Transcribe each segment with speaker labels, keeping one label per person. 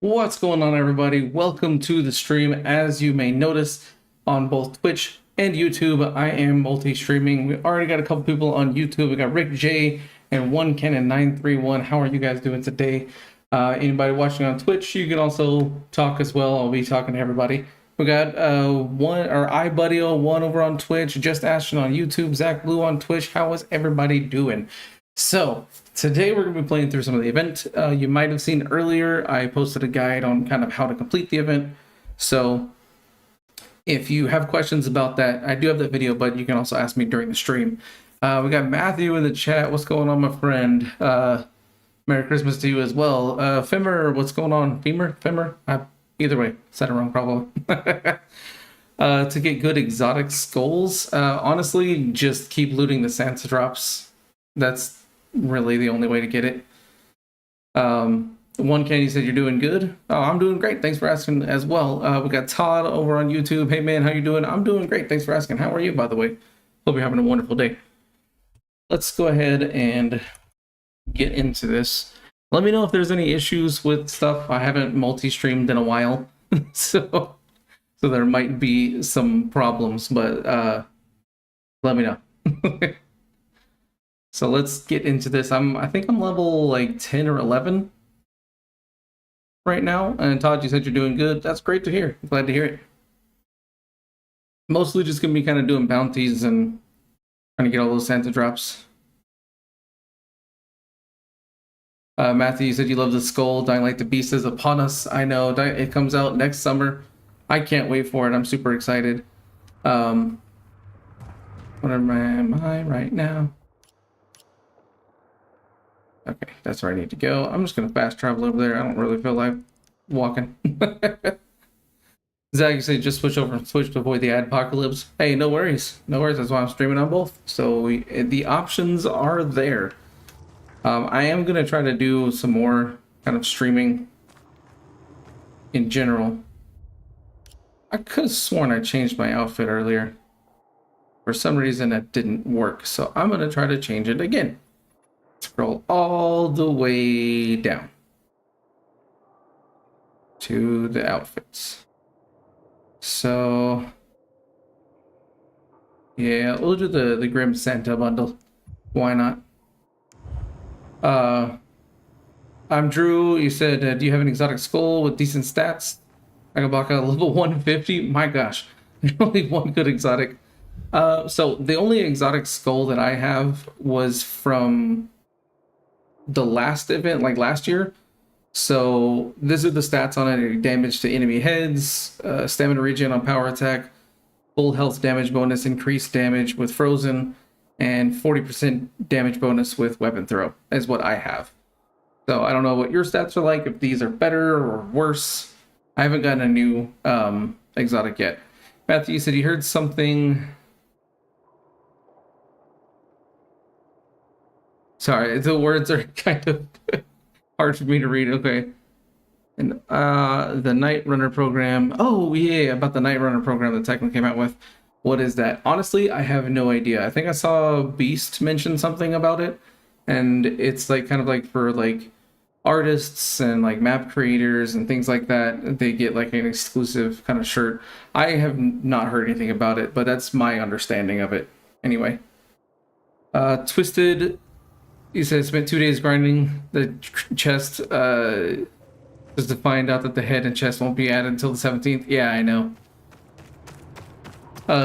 Speaker 1: What's going on, everybody? Welcome to the stream. As you may notice on both Twitch and YouTube, I am multi-streaming. We already got a couple people on YouTube. We got Rick J and 1Cannon931. How are you guys doing today? Anybody watching on Twitch, you can also talk as well. I'll be talking to everybody. We got iBuddy01 over on Twitch, Just Ashton on YouTube, Zach Blue on Twitch. How is everybody doing? So today we're going to be playing through some of the event. You might have seen earlier I posted a guide on kind of how to complete the event. So if you have questions about that, I do have that video, but you can also ask me during the stream. We got Matthew in the chat. What's going on, my friend? Merry Christmas to you as well. Femmer, what's going on? Femmer? Either way, said it wrong probably. To get good exotic skulls, honestly, just keep looting the Santa drops. That's really the only way to get it. One Candy said you're doing good. Oh, I'm doing great. Thanks for asking as well. We got Todd over on YouTube. Hey man, how you doing? I'm doing great. Thanks for asking. How are you, by the way? Hope you're having a wonderful day. Let's go ahead and get into this. Let me know if there's any issues with stuff. I haven't multi-streamed in a while, so there might be some problems, but let me know. So let's get into this. I think I'm level like 10 or 11 right now. And Todd, you said you're doing good. That's great to hear. I'm glad to hear it. Mostly just gonna be kind of doing bounties and trying to get all those Santa drops. Matthew, you said you love the skull. Dying Like the Beast is upon us. I know. It comes out next summer. I can't wait for it. I'm super excited. What am I right now? Okay, that's where I need to go. I'm just going to fast travel over there. I don't really feel like walking. Zach, you said just switch over and switch to avoid the adpocalypse. Hey, no worries. No worries. That's why I'm streaming on both. So the options are there. I am going to try to do some more kind of streaming in general. I could have sworn I changed my outfit earlier. For some reason, that didn't work. So I'm going to try to change it again. Scroll all the way down to the outfits. So yeah, we'll do the Grim Santa bundle. Why not? I'm Drew. You said, do you have an exotic skull with decent stats? I can block out level 150. My gosh, only one good exotic. So the only exotic skull that I have was from the last event, like last year. So these are the stats on it: damage to enemy heads, stamina regen on power attack, full health damage bonus, increased damage with frozen, and 40% damage bonus with weapon throw is what I have. So I don't know what your stats are like, if these are better or worse. I haven't gotten a new exotic yet. Matthew, you said you heard something. Sorry, the words are kind of hard for me to read. Okay. And the Night Runner program. Oh, yeah, about the Night Runner program that Techno came out with. What is that? Honestly, I have no idea. I think I saw Beast mention something about it. And it's like kind of like for like artists and like map creators and things like that. They get like an exclusive kind of shirt. I have not heard anything about it, but that's my understanding of it. Anyway. Twisted. You said spent 2 days grinding the chest just to find out that the head and chest won't be added until the 17th. Yeah, I know.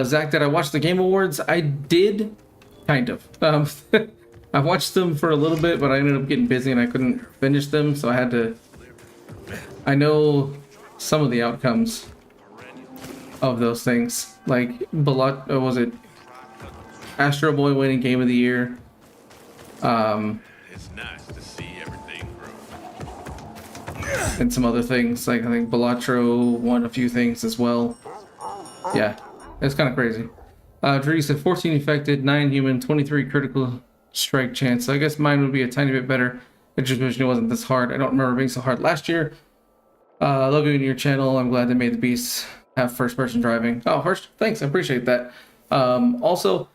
Speaker 1: Zach, did I watch the Game Awards? I did, kind of. I watched them for a little bit, but I ended up getting busy and I couldn't finish them, so I had to... I know some of the outcomes of those things. Like, was it Astro Boy winning Game of the Year?
Speaker 2: It's nice to see everything grow.
Speaker 1: And some other things, like I think Balatro won a few things as well. Yeah, it's kind of crazy. Drew said 14 affected, 9 human, 23 critical strike chance. So I guess mine would be a tiny bit better. I just wish it wasn't this hard. I don't remember being so hard last year. Love you in your channel. I'm glad they made the beasts have first-person driving. Oh, thanks. I appreciate that. Also,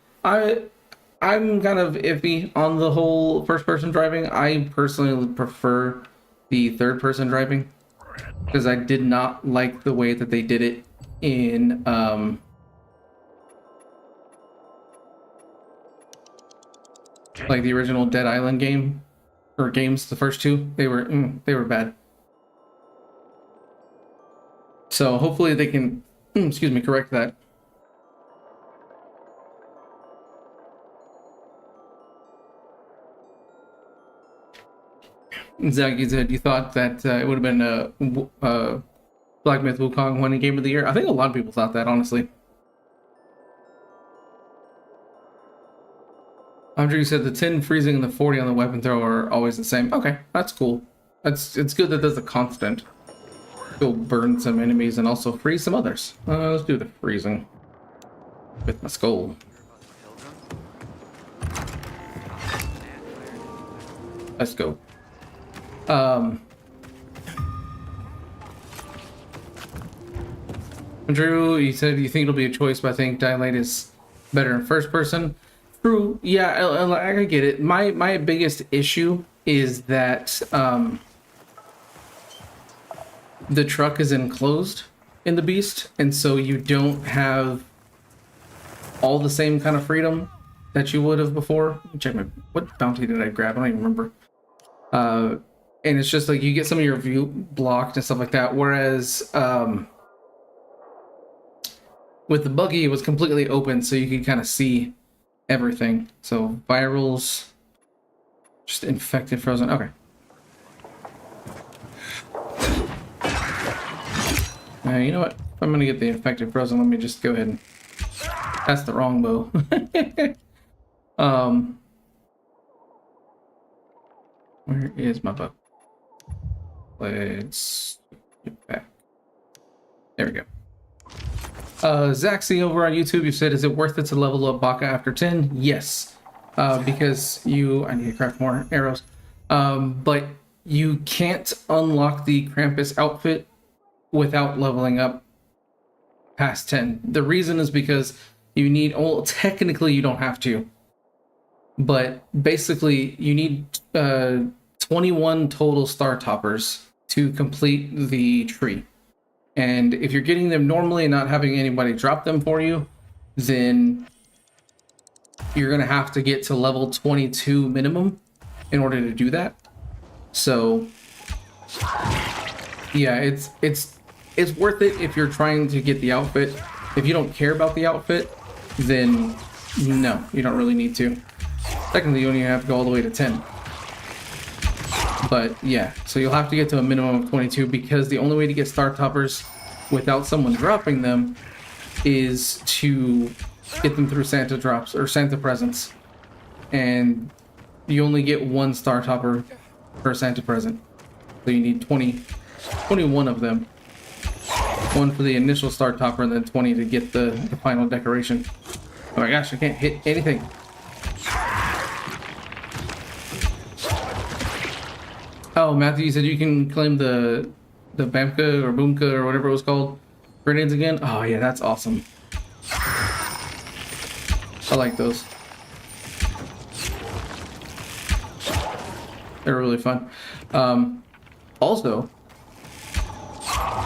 Speaker 1: I'm kind of iffy on the whole first-person driving. I personally prefer the third-person driving. because I did not like the way that they did it in like the original Dead Island game or games. The first two, they were bad. So hopefully they can, excuse me, correct that. Zach, said you thought that it would have been Black Myth Wukong winning Game of the Year. I think a lot of people thought that, honestly. Andrew said the 10 freezing and the 40 on the weapon throw are always the same. Okay, that's cool. It's good that there's a constant. Go burn some enemies and also freeze some others. Let's do the freezing with my skull. Let's go. Drew, you said you think it'll be a choice, but I think Dying Light is better in first person. True, yeah, I get it. My biggest issue is that the truck is enclosed in the Beast, and so you don't have all the same kind of freedom that you would have before. Check what bounty did I grab? I don't even remember. And it's just like you get some of your view blocked and stuff like that. Whereas with the buggy, it was completely open, so you could kind of see everything. So virals, just infected, frozen. Okay. You know what? If I'm gonna get the infected frozen, let me just go ahead and. That's the wrong bow. Where is my bow? Let's get back. There we go. Zaxi over on YouTube, you said, is it worth it to level up Baka after 10? Yes. Because I need to craft more arrows. But you can't unlock the Krampus outfit without leveling up past 10. The reason is because you need, well, technically you don't have to, but basically you need 21 total star toppers to complete the tree. And if you're getting them normally and not having anybody drop them for you, then you're going to have to get to level 22 minimum in order to do that. So yeah, it's worth it if you're trying to get the outfit. If you don't care about the outfit, then no, you don't really need to. Technically, you only have to go all the way to 10. But yeah, so you'll have to get to a minimum of 22 because the only way to get star toppers without someone dropping them is to get them through Santa drops or Santa presents. And you only get one star topper per Santa present. So you need 21 of them. One for the initial star topper and then 20 to get the final decoration. Oh my gosh, I can't hit anything. Oh, Matthew, you said you can claim the Bamka or Boomka or whatever it was called grenades again? Oh yeah, that's awesome. I like those. They're really fun. Also,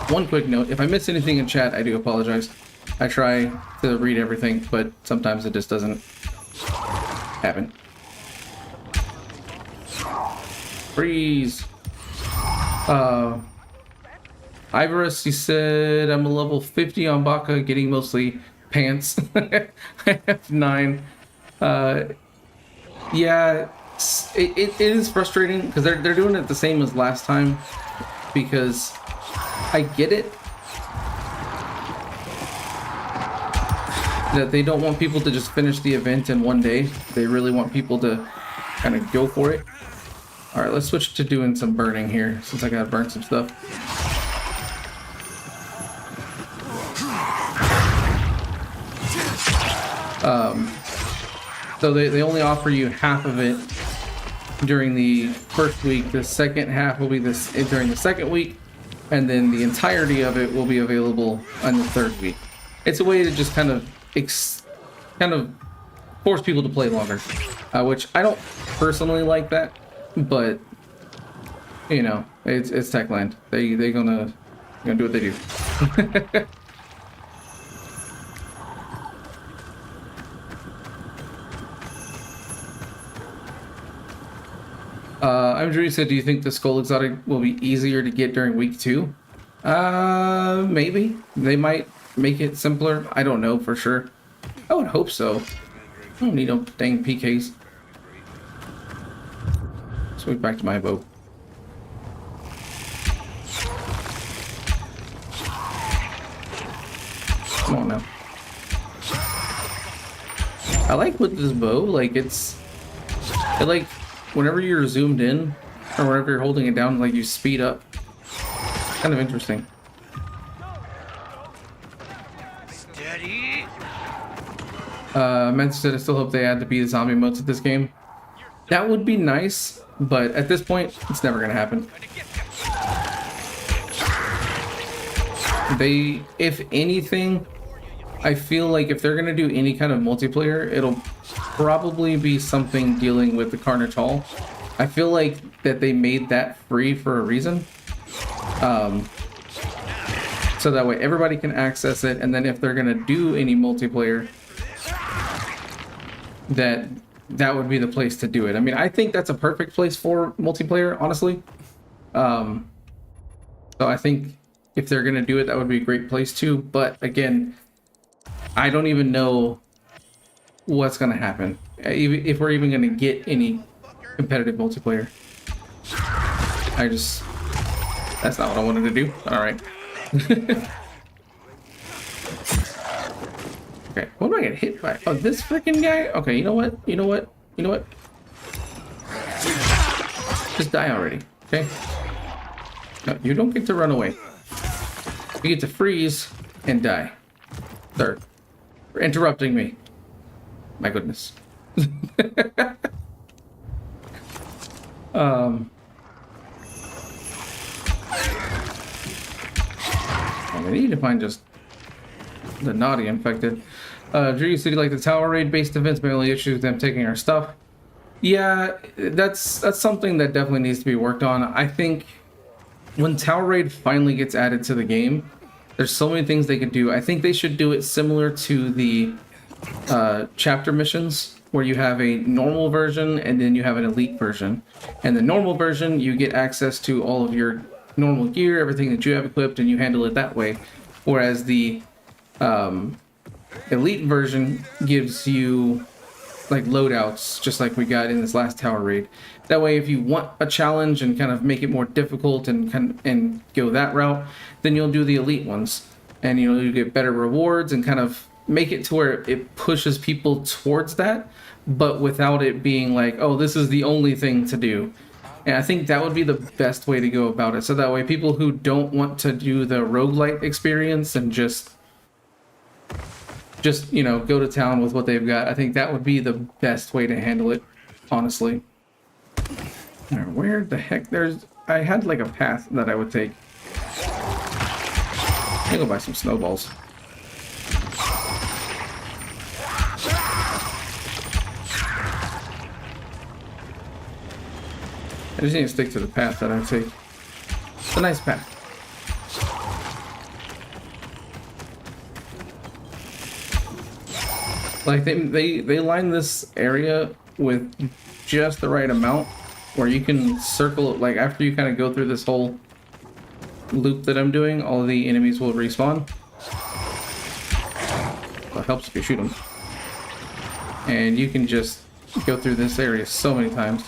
Speaker 1: one quick note, if I miss anything in chat, I do apologize. I try to read everything, but sometimes it just doesn't happen. Freeze. Ivorus, he said, I'm a level 50 on Baka, getting mostly pants. I have 9. Yeah, it is frustrating because they're doing it the same as last time, because I get it that they don't want people to just finish the event in one day. They really want people to kind of go for it. All right, let's switch to doing some burning here since I gotta burn some stuff. So they only offer you half of it during the first week. The second half will be during the second week, and then the entirety of it will be available on the third week. It's a way to just kind of force people to play longer, which I don't personally like that, but you know, it's Techland. They're gonna gonna do what they do. I'm Drew said, do you think the Skull Exotic will be easier to get during week 2? Maybe. They might make it simpler. I don't know for sure. I would hope so. I don't need no dang PKs. Switch back to my boat. Come on now. I like with this bow, like it like whenever you're zoomed in or whenever you're holding it down, like you speed up. Kind of interesting.
Speaker 2: Steady.
Speaker 1: Men's said I still hope they add the be the zombie mode to this game. That would be nice, but at this point, it's never gonna happen. They, if anything, I feel like if they're gonna do any kind of multiplayer, it'll probably be something dealing with the Carnage Hall. I feel like that they made that free for a reason. So that way everybody can access it, and then if they're gonna do any multiplayer, that would be the place to do it. I mean, I think that's a perfect place for multiplayer, honestly. So I think if they're gonna do it, that would be a great place too. But again, I don't even know what's gonna happen, if we're even gonna get any competitive multiplayer. That's not what I wanted to do. All right. Okay, what am I gonna hit by? Oh, this freaking guy? Okay, you know what? You know what? You know what? Just die already, okay? No, you don't get to run away. You get to freeze and die. Sir, for interrupting me. My goodness. I need to find just the naughty infected. Drew City, like the tower raid based events, my only issue is them taking our stuff. Yeah, that's something that definitely needs to be worked on. I think when tower raid finally gets added to the game, there's so many things they could do. I think they should do it similar to the chapter missions, where you have a normal version and then you have an elite version. And the normal version, you get access to all of your normal gear, everything that you have equipped, and you handle it that way. Whereas the elite version gives you like loadouts, just like we got in this last tower raid. That way, if you want a challenge and kind of make it more difficult and go that route, then you'll do the elite ones, and you get better rewards and kind of make it to where it pushes people towards that, but without it being like, oh, this is the only thing to do. And I think that would be the best way to go about it. So that way people who don't want to do the roguelite experience and just go to town with what they've got, I think that would be the best way to handle it, honestly. Now, where the heck I had like a path that I would take. I'm gonna go buy some snowballs. I just need to stick to the path that I take. It's a nice path. Like they line this area with just the right amount where you can circle it. Like after you kind of go through this whole loop that I'm doing, all of the enemies will respawn. Well, it helps if you shoot them. And you can just go through this area so many times.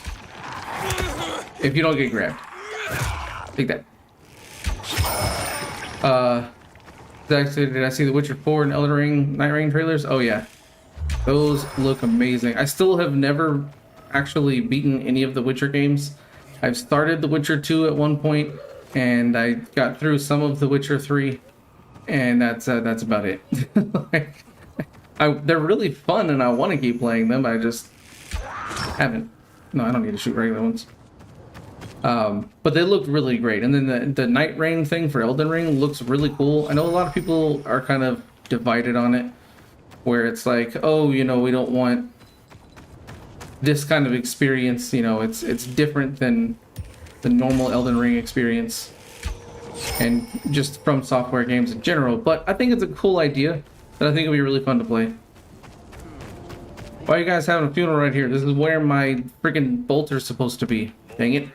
Speaker 1: If you don't get grabbed. Take that. Zach said, did I see The Witcher 4 and Elden Ring Night Rain trailers? Oh yeah. Those look amazing. I still have never actually beaten any of the Witcher games. I've started The Witcher 2 at one point, and I got through some of The Witcher 3, and that's about it. They're really fun, and I want to keep playing them. I just haven't. No, I don't need to shoot regular ones. But they look really great. And then the Night Rain thing for Elden Ring looks really cool. I know a lot of people are kind of divided on it, where it's like, oh, we don't want this kind of experience. It's different than the normal Elden Ring experience. and just from software games in general. But I think it's a cool idea that I think it'll be really fun to play. Why are you guys having a funeral right here? This is where my freaking bolter's supposed to be. Dang it.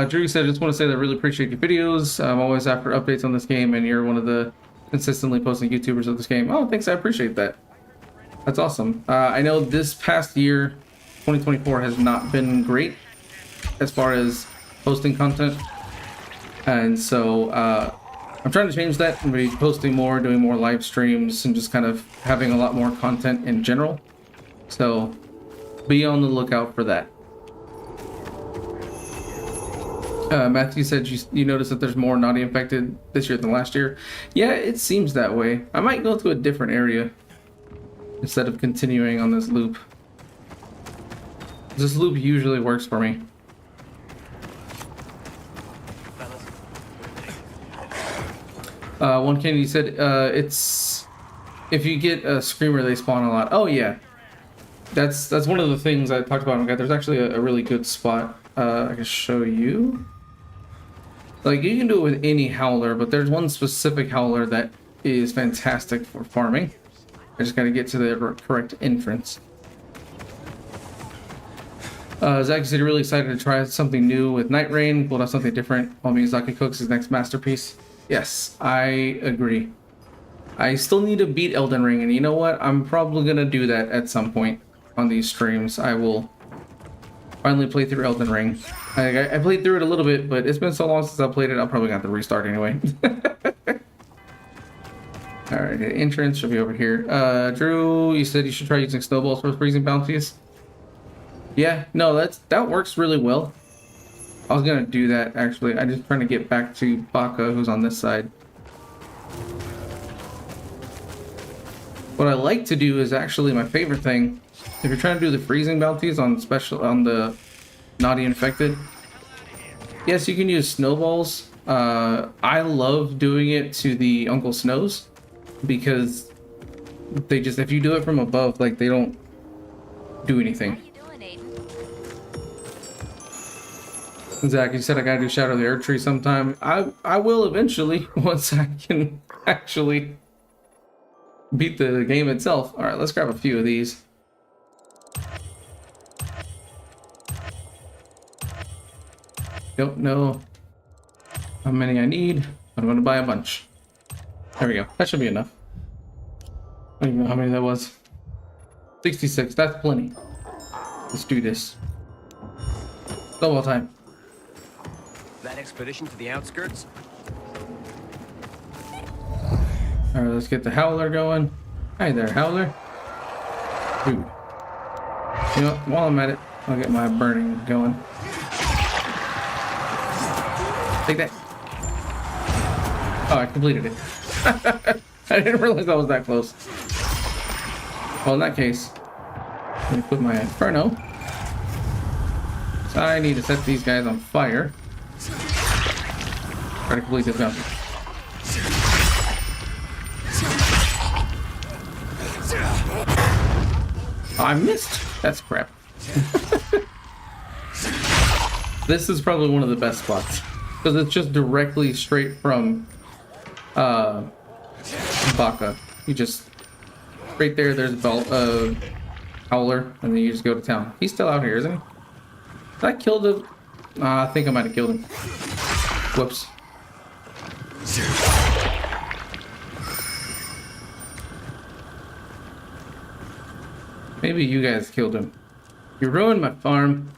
Speaker 1: Drew said, I just want to say that I really appreciate your videos. I'm always after updates on this game, and you're one of the consistently posting YouTubers of this game. Oh, thanks. I appreciate that. That's awesome. I know this past year, 2024, has not been great as far as posting content. And so I'm trying to change that and be posting more, doing more live streams, and just kind of having a lot more content in general. So be on the lookout for that. Matthew said you noticed that there's more naughty infected this year than last year. Yeah, it seems that way. I might go to a different area instead of continuing on this loop. This loop usually works for me. One Kennedy said it's if you get a screamer, they spawn a lot. Oh yeah, that's one of the things I talked about. Okay, there's actually a really good spot. I can show you. Like, you can do it with any howler, but there's one specific howler that is fantastic for farming. I just gotta get to the correct entrance. Zach said you're really excited to try something new with Night Rain, pulled out something different while Miyazaki cooks his next masterpiece. Yes, I agree. I still need to beat Elden Ring, and you know what? I'm probably gonna do that at some point on these streams. I will finally play through Elden Ring. I played through it a little bit, but it's been so long since I played it, I'll probably have to restart anyway. Alright, the entrance should be over here. Drew, you said you should try using snowballs for freezing bounties. Yeah, no, that works really well. I was gonna do that actually. I'm just trying to get back to Baka, who's on this side. What I like to do is actually my favorite thing. If you're trying to do the freezing bounties on the naughty infected, yes, you can use snowballs. I love doing it to the Uncle Snows because they just, if you do it from above, like, they don't do anything. Zach, you said I gotta do Shadow of the Earth Tree sometime. I will eventually once I can actually beat the game itself. All right, let's grab a few of these. Don't know how many I need, but I'm gonna buy a bunch. There we go. That should be enough. I don't even know how many that was. 66. That's plenty. Let's do this. Snowball time.
Speaker 3: That expedition to the outskirts?
Speaker 1: All right, let's get the howler going. Hi there, howler. Dude. You know what? While I'm at it, I'll get my burning going. Take that. Oh, I completed it. I didn't realize I was that close. Well, in that case, let me put my inferno. So I need to set these guys on fire. Try to complete this bounty. Oh, I missed. That's crap. This is probably one of the best spots because it's just directly straight from Baka. You just right there. There's a howler, and then you just go to town. He's still out here, isn't he? Did I kill him? I think I might have killed him. Whoops. Maybe you guys killed him. You ruined my farm.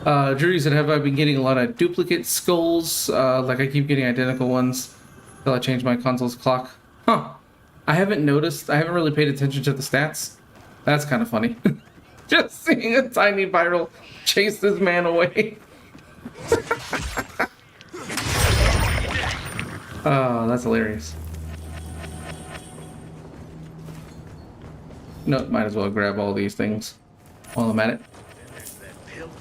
Speaker 1: Drew said, have I been getting a lot of duplicate skulls? Like I keep getting identical ones until I change my console's clock. Huh. I haven't noticed. I haven't really paid attention to the stats. That's kind of funny. Just seeing a tiny viral chase this man away. Oh, that's hilarious. No, might as well grab all these things while I'm at it.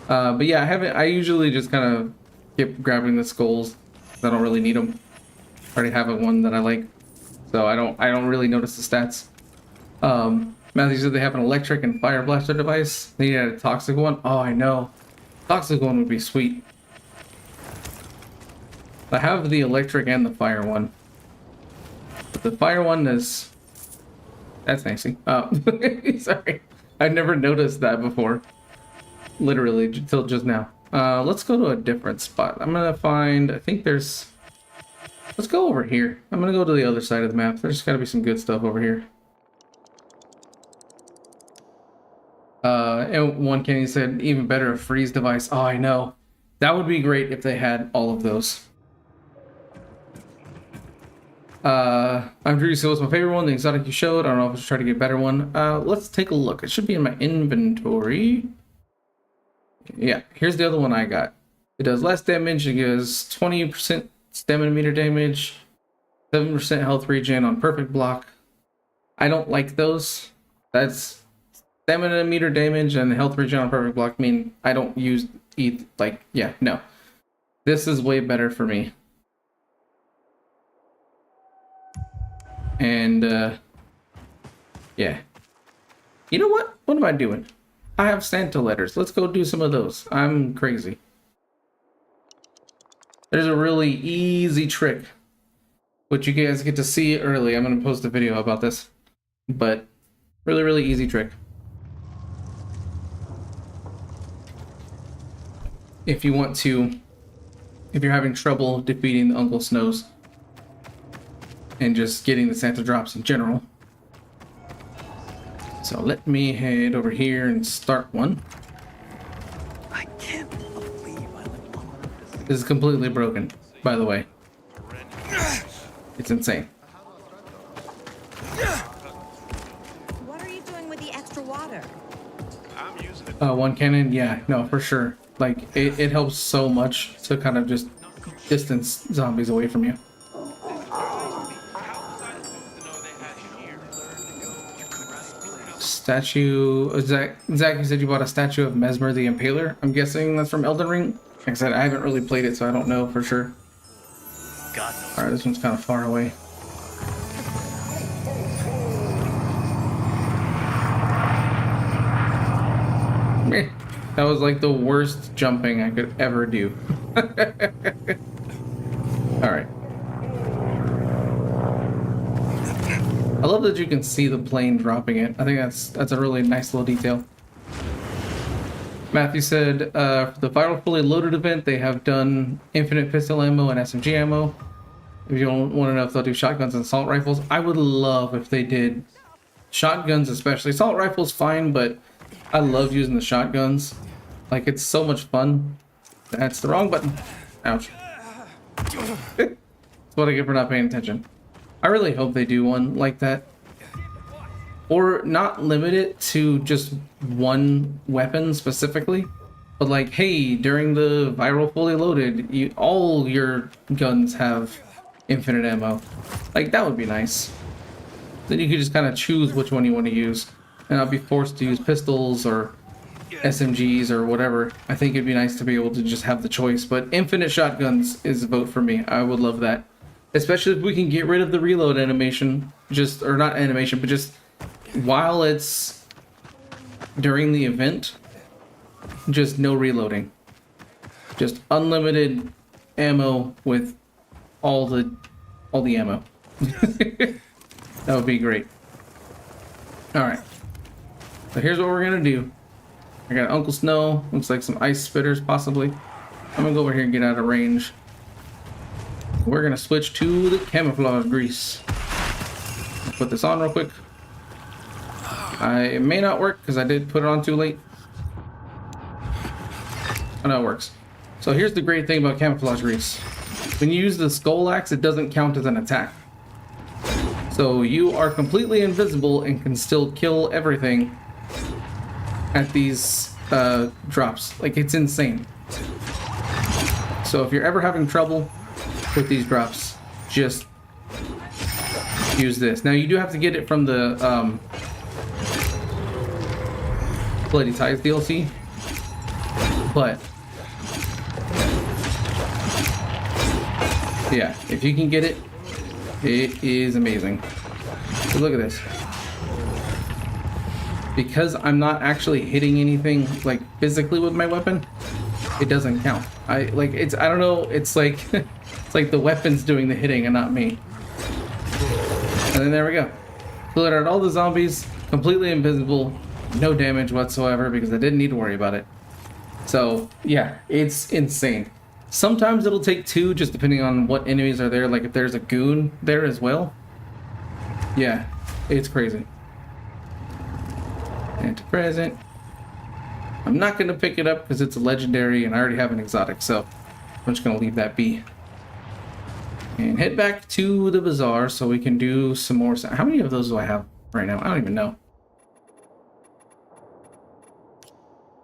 Speaker 1: But yeah, I usually just kind of keep grabbing the skulls. I don't really need them. I already have one that I like, so I don't really notice the stats. Matthew said they have an electric and fire blaster device. They had a toxic one. Oh, I know. Toxic one would be sweet. I have the electric and the fire one. But the fire one is... That's nasty. Oh, sorry. I've never noticed that before. Literally, until just now. Let's go to a different spot. I'm gonna find... I think there's... Let's go over here. I'm gonna go to the other side of the map. There's gotta be some good stuff over here. And one Kenny said, even better, a freeze device. Oh, I know. That would be great if they had all of those. I'm Drew, so what's my favorite one? The exotic you showed. I don't know if I should try to get a better one. Let's take a look. It should be in my inventory. Yeah, here's the other one I got. It does less damage. It gives 20% stamina meter damage, 7% health regen on perfect block. I don't like those. That's stamina meter damage and health regen on perfect block mean I don't use like, yeah, no. This is way better for me. And yeah. You know what? What am I doing? I have Santa letters. Let's go do some of those. I'm crazy. There's a really easy trick, which you guys get to see early. I'm gonna post a video about this, but really, really easy trick. If you want to, if you're having trouble defeating the Uncle Snows and just getting the Santa drops in general. So let me head over here and start one.
Speaker 3: I can't believe I lived on this.
Speaker 1: This is completely broken, by the way. It's insane.
Speaker 4: What are you doing with the extra water?
Speaker 2: I'm using it.
Speaker 1: One cannon, yeah, no, for sure. Like, it helps so much to kind of just distance zombies away from you. Statue, Zach, you said you bought a statue of Mesmer the Impaler. I'm guessing that's from Elden Ring. Like I said, I haven't really played it, so I don't know for sure.
Speaker 3: God knows.
Speaker 1: Alright, this one's kind of far away. Meh. That was like the worst jumping I could ever do. Alright. I love that you can see the plane dropping it. I think that's a really nice little detail. Matthew said, for the Viral Fully Loaded event, they have done infinite pistol ammo and SMG ammo. If you don't want to know if they'll do shotguns and assault rifles, I would love if they did shotguns especially. Assault rifles, fine, but I love using the shotguns. Like, it's so much fun. That's the wrong button. Ouch. That's what I get for not paying attention. I really hope they do one like that. Or not limit it to just one weapon specifically. But like, hey, during the Viral Fully Loaded, all your guns have infinite ammo. Like, that would be nice. Then you could just kind of choose which one you want to use. And not be forced to use pistols or SMGs or whatever. I think it'd be nice to be able to just have the choice. But infinite shotguns is a vote for me. I would love that. Especially if we can get rid of the reload animation. Just, or not animation, but just while it's during the event, just no reloading. Just unlimited ammo with all the ammo. That would be great. Alright. So here's what we're gonna do. I got Uncle Snow, looks like some ice spitters possibly. I'm gonna go over here and get out of range. We're gonna switch to the camouflage grease. Put this on real quick. It may not work because I did put it on too late. Oh no, it works. So here's the great thing about camouflage grease. When you use the skull axe, it doesn't count as an attack. So you are completely invisible and can still kill everything at these drops. Like, it's insane. So if you're ever having trouble with these drops, just use this. Now you do have to get it from the Bloody Ties DLC, but yeah, if you can get it, it is amazing. So look at this. because I'm not actually hitting anything like physically with my weapon, it doesn't count. I don't know, it's like it's like the weapon's doing the hitting and not me. And then there we go. Cleared out all the zombies, completely invisible, no damage whatsoever because I didn't need to worry about it. So yeah, it's insane. Sometimes it'll take 2 just depending on what enemies are there, like if there's a goon there as well. Yeah, it's crazy. And to present. I'm not going to pick it up because it's a legendary and I already have an exotic, so I'm just going to leave that be. And head back to the bazaar so we can do some more. How many of those do I have right now? I don't even know.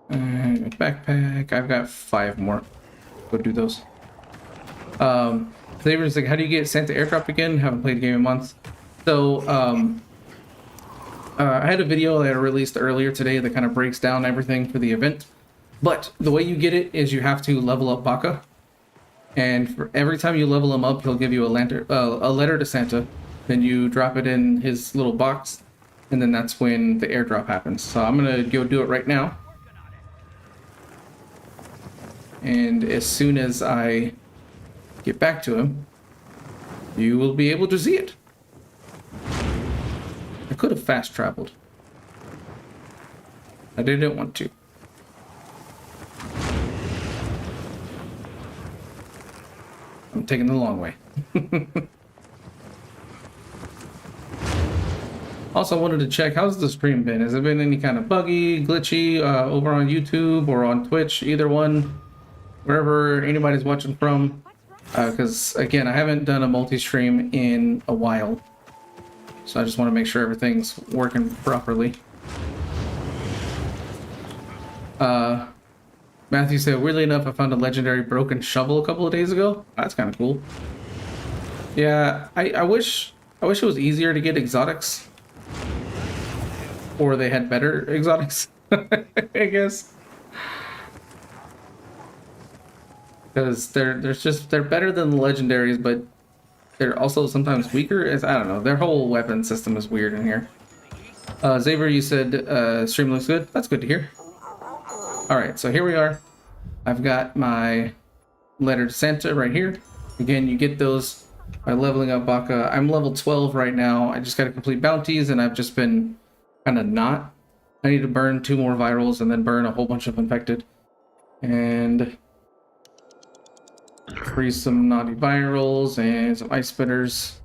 Speaker 1: Backpack. I've got 5 more. Go do those. Flavor's like, how do you get Santa airdrop again? Haven't played the game in months. So, I had a video that I released earlier today that kind of breaks down everything for the event. But the way you get it is you have to level up Baka. And for every time you level him up, he'll give you a letter to Santa. Then you drop it in his little box. And then that's when the airdrop happens. So I'm going to go do it right now. And as soon as I get back to him, you will be able to see it. I could have fast traveled. I didn't want to. I'm taking the long way. Also wanted to check, how's the stream been? Has it been any kind of buggy, glitchy over on YouTube or on Twitch? Either one, wherever anybody's watching from. Because again, I haven't done a multi-stream in a while. So I just want to make sure everything's working properly. Matthew said, weirdly enough, I found a legendary broken shovel a couple of days ago. That's kind of cool. Yeah, I wish it was easier to get exotics. Or they had better exotics, I guess. Because they're better than the legendaries, but they're also sometimes weaker. I don't know. Their whole weapon system is weird in here. Xavier, you said stream looks good. That's good to hear. All right, so here we are. I've got my letter to Santa right here. Again, you get those by leveling up Baka. I'm level 12 right now. I just got to complete bounties, and I've just been kind of not. I need to burn 2 more virals and then burn a whole bunch of infected. And freeze some naughty virals and some ice spitters.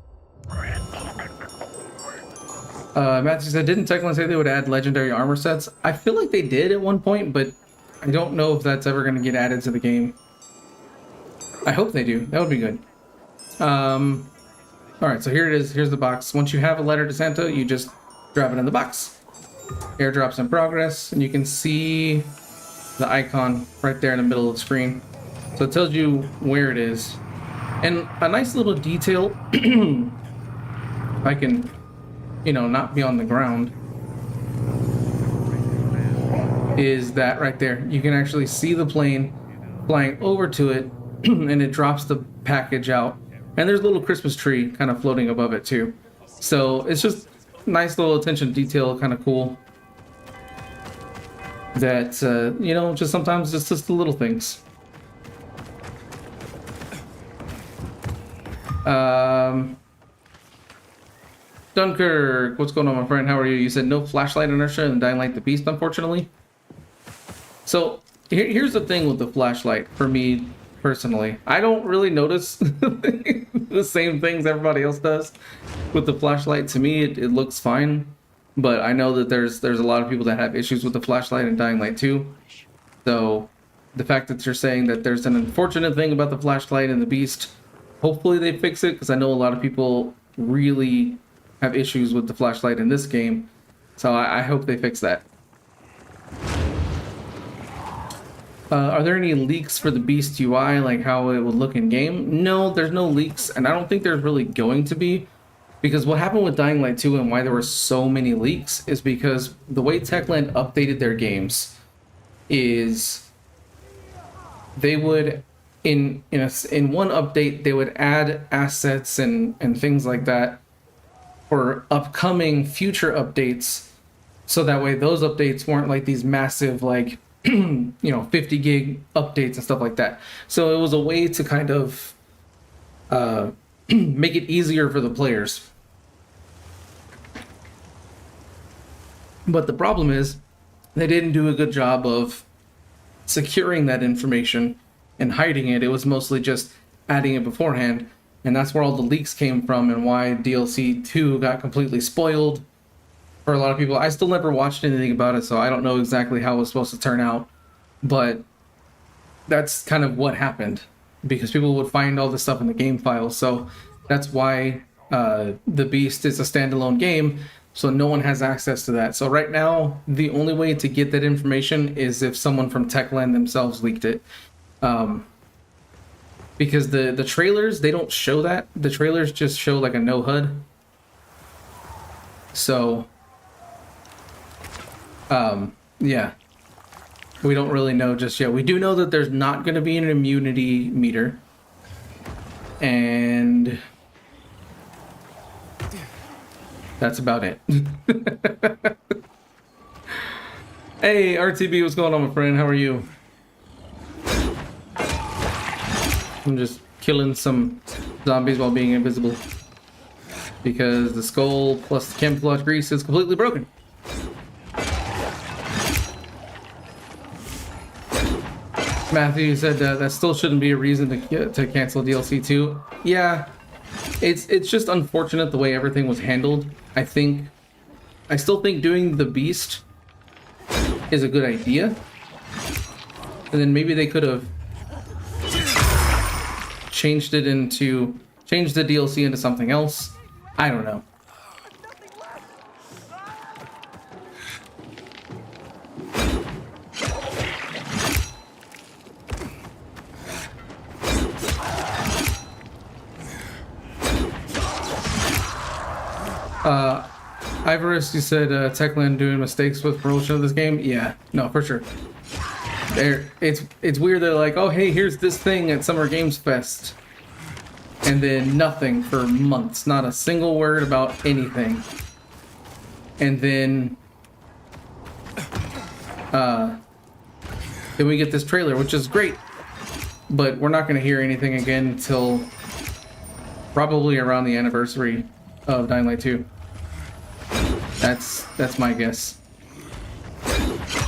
Speaker 1: Matthew said, didn't Techland say they would add legendary armor sets? I feel like they did at one point, but I don't know if that's ever going to get added to the game. I hope they do. That would be good. Alright, so here it is. Here's the box. Once you have a letter to Santa, you just drop it in the box. Airdrop's in progress, and you can see the icon right there in the middle of the screen. So it tells you where it is. And a nice little detail, if I can, you know, not be on the ground, is that right there. You can actually see the plane flying over to it, and it drops the package out. And there's a little Christmas tree kind of floating above it too. So it's just nice little attention to detail, kind of cool. That, you know, just sometimes it's just the little things. Dunkirk, what's going on, my friend? How are you? You said no flashlight inertia in Dying Light the Beast, unfortunately. So here's the thing with the flashlight for me personally. I don't really notice the same things everybody else does with the flashlight. To me, it looks fine, but I know that there's a lot of people that have issues with the flashlight in Dying Light 2. So the fact that you're saying that there's an unfortunate thing about the flashlight and the Beast, hopefully they fix it, because I know a lot of people really have issues with the flashlight in this game. So I hope they fix that. Are there any leaks for the Beast UI, like how it would look in game? No, there's no leaks, and I don't think there's really going to be. Because what happened with Dying Light 2 and why there were so many leaks is because the way Techland updated their games is they would, in one update, they would add assets and things like that for upcoming future updates So that way those updates weren't like these massive, like, 50 gig updates and stuff like that. So it was a way to kind of make it easier for the players. But the problem is they didn't do a good job of securing that information and hiding it. It was mostly just adding it beforehand. And that's where all the leaks came from and why DLC 2 got completely spoiled for a lot of people. I still never watched anything about it, so I don't know exactly how it was supposed to turn out. But that's kind of what happened, because people would find all this stuff in the game files. So that's why The Beast is a standalone game, so no one has access to that. So right now, the only way to get that information is if someone from Techland themselves leaked it. Because the trailers, they don't show that. The trailers just show like a no HUD. So, yeah. We don't really know just yet. We do know that there's not going to be an immunity meter. And that's about it. Hey, RTB, what's going on, my friend? How are you? I'm just killing some zombies while being invisible, because the skull plus the camouflage grease is completely broken. Matthew said that still shouldn't be a reason to cancel DLC 2. Yeah, it's just unfortunate the way everything was handled. I still think doing the Beast is a good idea, and then maybe they could have changed the DLC into something else. I don't know. Ivorus, you said Techland doing mistakes with promotion of this game. Yeah, no, for sure. It's weird. They're like, oh hey, here's this thing at Summer Games Fest, and then nothing for months, not a single word about anything. And then we get this trailer, which is great, but we're not going to hear anything again until probably around the anniversary of Dying Light 2. That's my guess.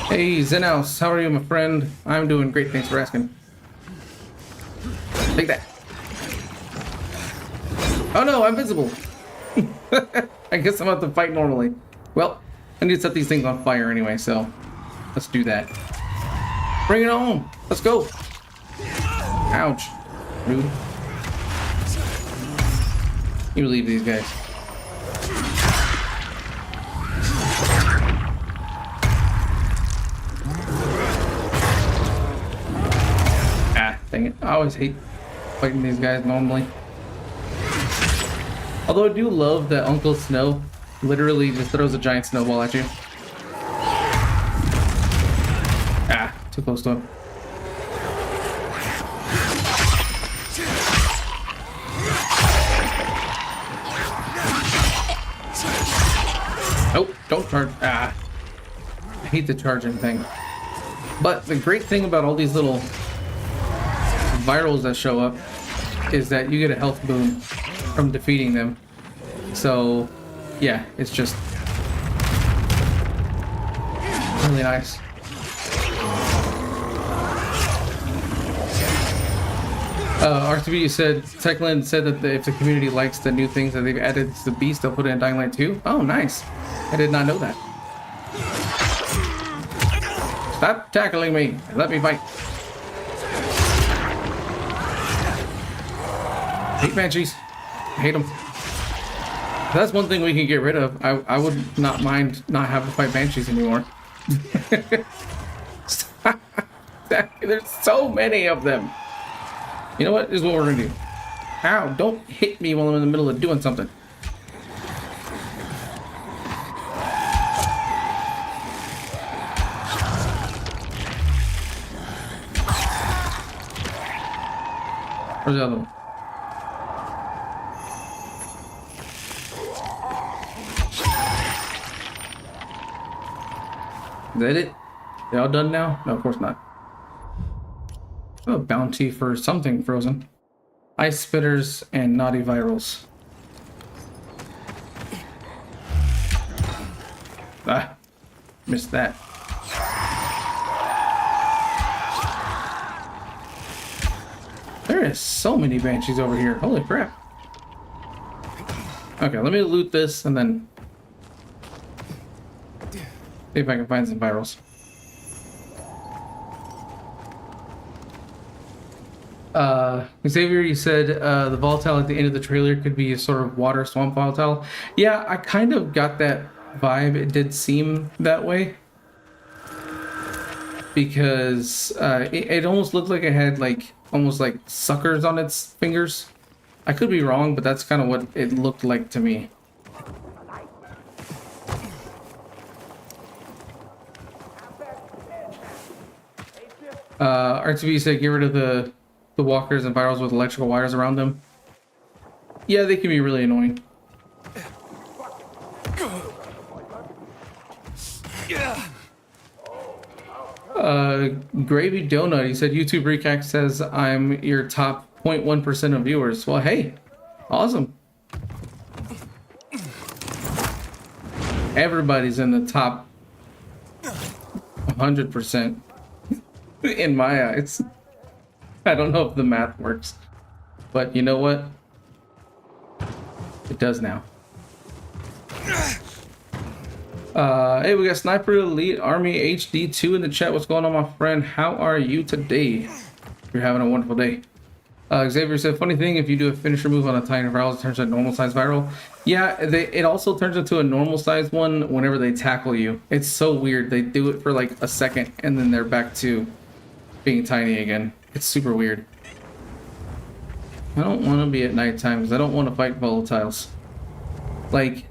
Speaker 1: Hey, Zenaus, how are you, my friend? I'm doing great, thanks for asking. Take that. Oh no, I'm visible. I guess I'm about to fight normally. Well, I need to set these things on fire anyway, so let's do that. Bring it on. Let's go. Ouch. Rude. You leave these guys. Dang it. I always hate fighting these guys normally. Although I do love that Uncle Snow literally just throws a giant snowball at you. Ah, too close to him. Oh, don't charge. Ah. I hate the charging thing. But the great thing about all these little virals that show up is that you get a health boon from defeating them. So yeah, it's just really nice. RTB said Techland said that if the community likes the new things that they've added to the Beast, they'll put it in Dying Light 2. Oh, nice. I did not know that. Stop tackling me. Let me fight. Hate Banshees. I hate them. That's one thing we can get rid of. I would not mind not having to fight Banshees anymore. There's so many of them. You know what? This is what we're gonna do. Ow, don't hit me while I'm in the middle of doing something. Where's the other one? that it? They all done now? No, of course not. Oh, bounty for something frozen. Ice spitters and naughty virals. Ah, missed that. There is so many banshees over here. Holy crap. Okay, let me loot this and then see if I can find some virals. Xavier, you said the volatile at the end of the trailer could be a sort of water swamp volatile. Yeah, I kind of got that vibe. It did seem that way. Because it almost looked like it had like almost like suckers on its fingers. I could be wrong, but that's kind of what it looked like to me. RTV said get rid of the walkers and virals with electrical wires around them. Yeah, they can be really annoying. Gravy Donut, he said YouTube Recap says I'm your top 0.1% of viewers. Well, hey, awesome. Everybody's in the top 100% in my eyes. I don't know if the math works, but you know what? It does now. Hey, we got Sniper Elite Army HD2 in the chat. What's going on, my friend? How are you today? You're having a wonderful day. Xavier said, funny thing, if you do a finisher move on a tiny viral, it turns into a normal size viral. Yeah, it also turns into a normal size one whenever they tackle you. It's so weird. They do it for like a second and then they're back to being tiny again. It's super weird. I don't want to be at nighttime because I don't want to fight volatiles. Like,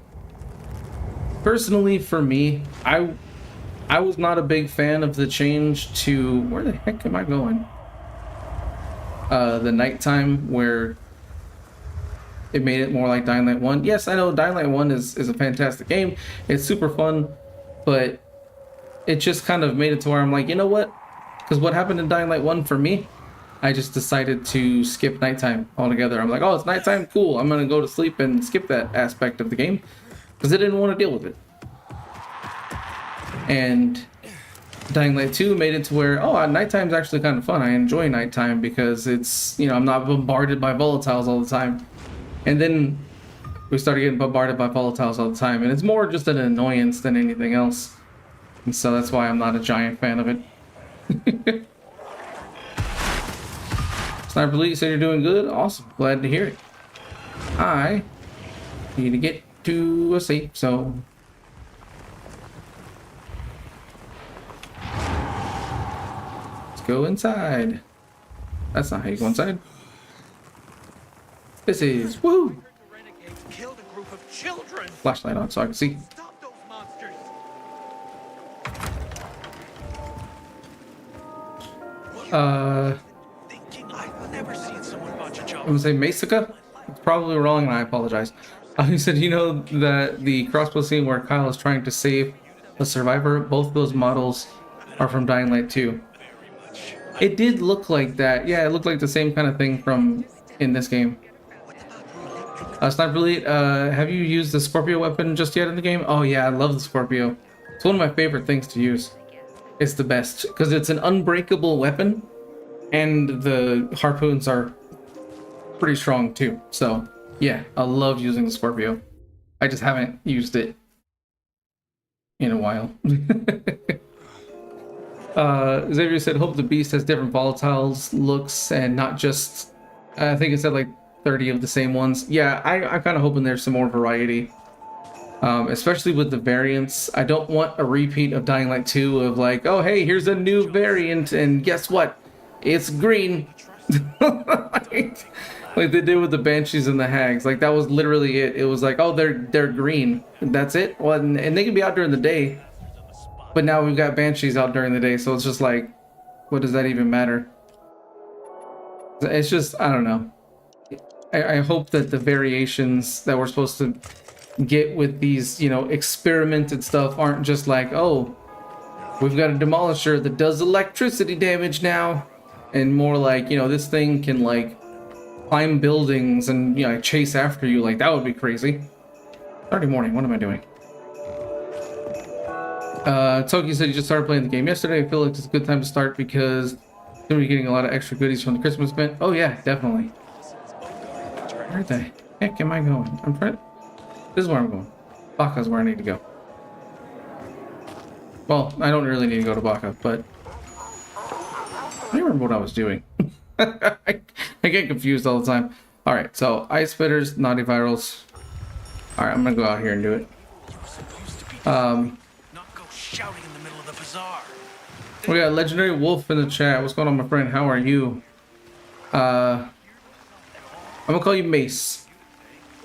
Speaker 1: personally, for me, I was not a big fan of the change to... Where the heck am I going? The nighttime, where it made it more like Dying Light 1. Yes, I know Dying Light 1 is a fantastic game. It's super fun, but it just kind of made it to where I'm like, you know what? Because what happened in Dying Light 1 for me, I just decided to skip nighttime altogether. I'm like, oh, it's nighttime? Cool. I'm going to go to sleep and skip that aspect of the game. Because I didn't want to deal with it. And Dying Light 2 made it to where, oh, nighttime's actually kind of fun. I enjoy nighttime because it's, you know, I'm not bombarded by volatiles all the time. And then we started getting bombarded by volatiles all the time. And it's more just an annoyance than anything else. And so that's why I'm not a giant fan of it. Sniper Elite said you're doing good. Awesome. Glad to hear it. I need to get to a safe zone. Let's go inside. That's not how you go inside. This is woo.
Speaker 3: Killed a group of children.
Speaker 1: Flashlight on so I can see.
Speaker 3: Stop those monsters. Thinking I've never seen someone bunch of
Speaker 1: I'm gonna say Masica. It's probably wrong, and I apologize. He said, you know that the crossbow scene where Kyle is trying to save a survivor, both of those models are from Dying Light 2. It did look like that. Yeah, it looked like the same kind of thing from in this game. Sniper Elite, have you used the Scorpio weapon just yet in the game? Oh yeah, I love the Scorpio. It's one of my favorite things to use. It's the best because it's an unbreakable weapon, and the harpoons are pretty strong too. So yeah, I love using the Scorpio. I just haven't used it in a while. Xavier said, hope the beast has different volatiles looks and not just, I think it said like 30 of the same ones. Yeah, I'm kind of hoping there's some more variety. Especially with the variants. I don't want a repeat of Dying Light 2 of like, oh hey, here's a new variant and guess what? It's green. Like they did with the Banshees and the Hags. Like that was literally it. It was like, oh, they're green. That's it? Well, and they can be out during the day. But now we've got Banshees out during the day, so it's just like, what does that even matter? It's just, I don't know. I hope that the variations that we're supposed to get with these, you know, experimented stuff aren't just like, oh, We've got a demolisher that does electricity damage now, and more like, you know, this thing can like climb buildings and, you know, chase after you. Like, that would be crazy. Saturday morning, what am I doing? Toki said he just started playing the game yesterday. I feel like it's a good time to start because you're gonna be getting a lot of extra goodies from the Christmas event. Oh yeah, definitely. Where the heck am I going? I'm trying. This is where I'm going. Baka's where I need to go. Well, I don't really need to go to Baka, but I don't remember what I was doing. I get confused all the time. All right, so ice spitters, naughty virals. All right, I'm gonna go out here and do it.
Speaker 2: Not go shouting in the middle of the bazaar.
Speaker 1: We got Legendary Wolf in the chat. What's going on, my friend? How are you? I'm gonna call you Mace.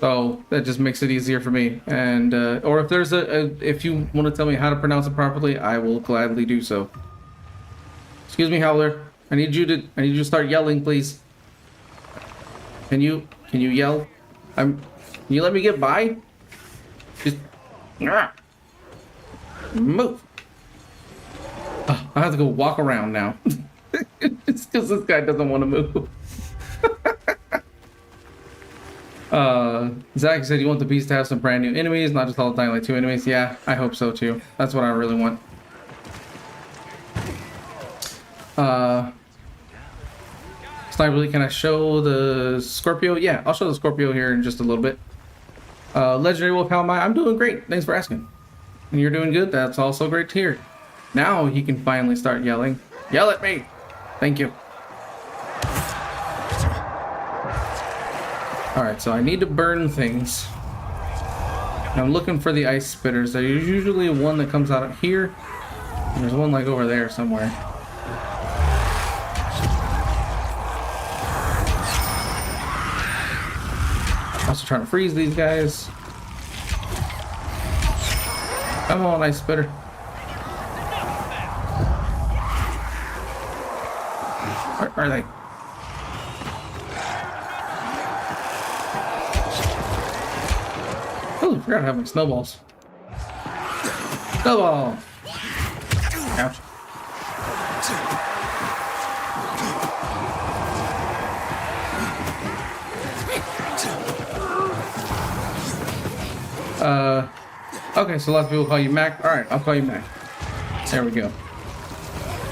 Speaker 1: So that just makes it easier for me. And or if there's if you want to tell me how to pronounce it properly, I will gladly do so. Excuse me, Howler. I need you to start yelling, please. Can you yell? Can you let me get by? Just move. Oh, I have to go walk around now. It's because this guy doesn't want to move. Zach said you want the beast to have some brand new enemies, not just all the time like 2 enemies. Yeah, I hope so too. That's what I really want. Sniper, can I show the Scorpio? Yeah, I'll show the Scorpio here in just a little bit. Legendary Wolf, how am I? I'm doing great. Thanks for asking. And you're doing good. That's also great to hear. Now he can finally start yelling. Yell at me. Thank you. Alright, so I need to burn things. And I'm looking for the ice spitters. There's usually one that comes out of here. And there's one like over there somewhere. Also trying to freeze these guys. Come on, ice spitter. Where are they? Oh, I forgot to have my snowballs. Snowball! Ouch. Okay, so lots of people call you Mac. Alright, I'll call you Mac. There we go.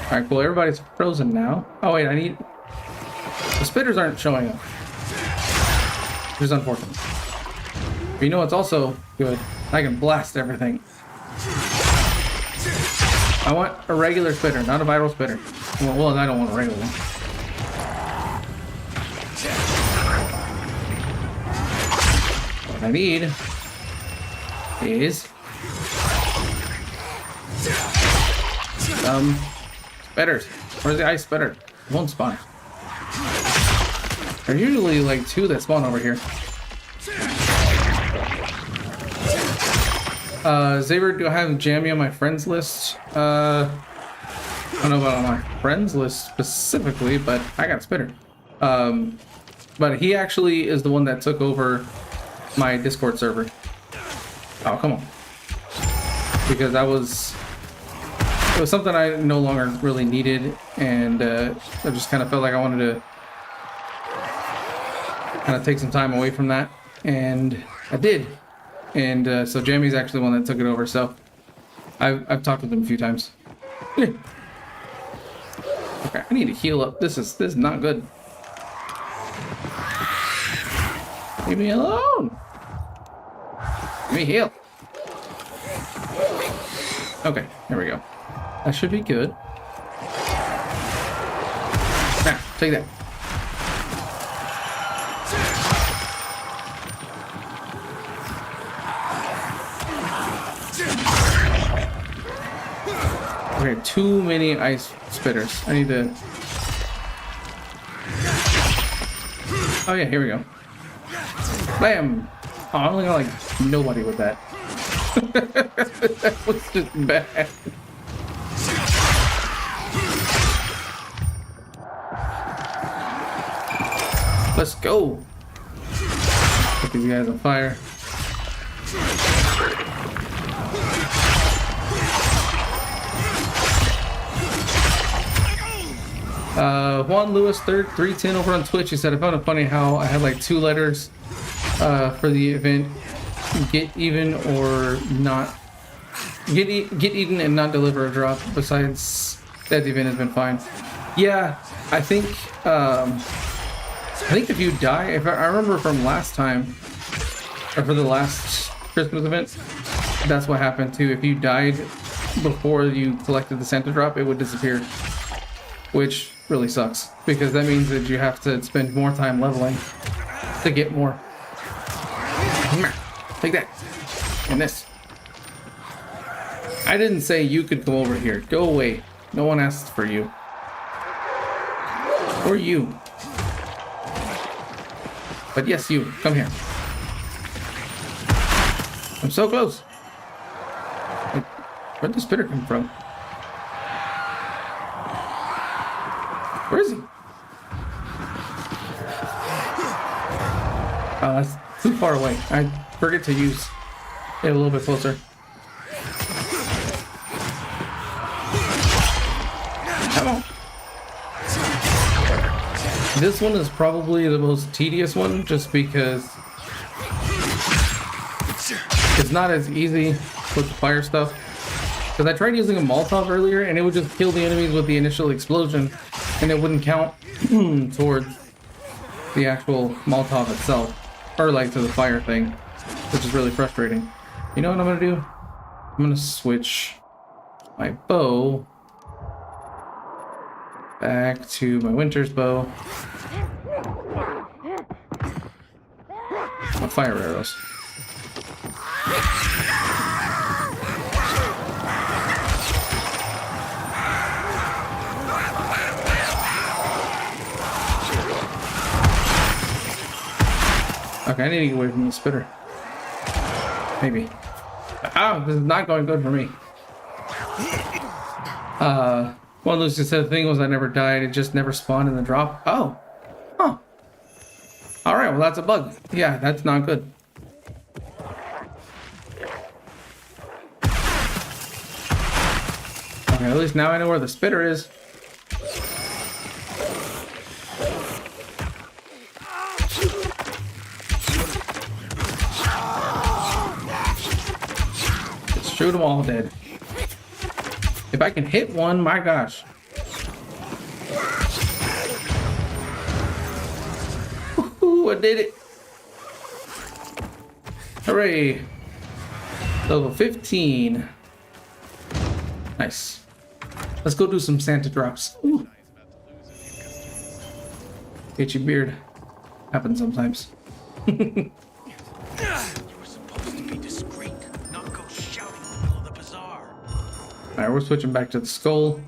Speaker 1: Alright, cool. Everybody's frozen now. Oh, wait, I need... The spitters aren't showing up. Which is unfortunate. But you know what's also good? I can blast everything. I want a regular spitter, not a viral spitter. Well, I don't want a regular one. What I need is spitters. Where's the ice spitter? It won't spawn. There's usually like 2 that spawn over here. Xavier, do I have Jammy on my friends list? I don't know about on my friends list specifically, but I got Spitter. But he actually is the one that took over my Discord server. Oh, come on. Because it was something I no longer really needed, and I just kind of felt like I wanted to kind of take some time away from that, and I did. And so Jamie's actually the one that took it over, so I've talked with him a few times. Okay, I need to heal up. This is not good. Leave me alone. Let me heal. Okay, there we go. That should be good. Now, take that. Okay, too many ice spitters. I need to... Oh yeah, here we go. Bam! Oh, I only got like nobody with that. That was just bad. Let's go! Put these guys on fire. Juan Lewis 310 over on Twitch. He said, I found it funny how I had like 2 letters for the event: get even or not. Get eaten and not deliver a drop. Besides that, the event has been fine. Yeah, I think if you die, if I remember from last time, or for the last Christmas event, that's what happened too. If you died before you collected the Santa drop, it would disappear, which really sucks because that means that you have to spend more time leveling to get more. Take that and this. I didn't say you could come over here. Go away. No one asked for you. Or you. But yes, you. Come here. I'm so close. Where'd the spitter come from? Where is he? Oh, that's too far away. I forget to use it a little bit closer. Come on. This one is probably the most tedious one just because it's not as easy with the fire stuff. Because I tried using a Molotov earlier and it would just kill the enemies with the initial explosion and it wouldn't count towards the actual Molotov itself, or like to the fire thing, which is really frustrating. You know what I'm gonna do? I'm gonna switch my bow back to my Winter's bow. My fire arrows. Okay, I need to get away from the spitter. Maybe. Oh, this is not going good for me. One of those just said the thing was I never died, it just never spawned in the drop. Oh. Huh. Alright, well that's a bug. Yeah, that's not good. Okay, at least now I know where the spitter is. Shoot them all dead. If I can hit one, my gosh. Woohoo, I did it. Hooray. Level 15. Nice. Let's go do some Santa drops. Ooh. Itchy beard. Happens sometimes. Alright, we're switching back to the skull.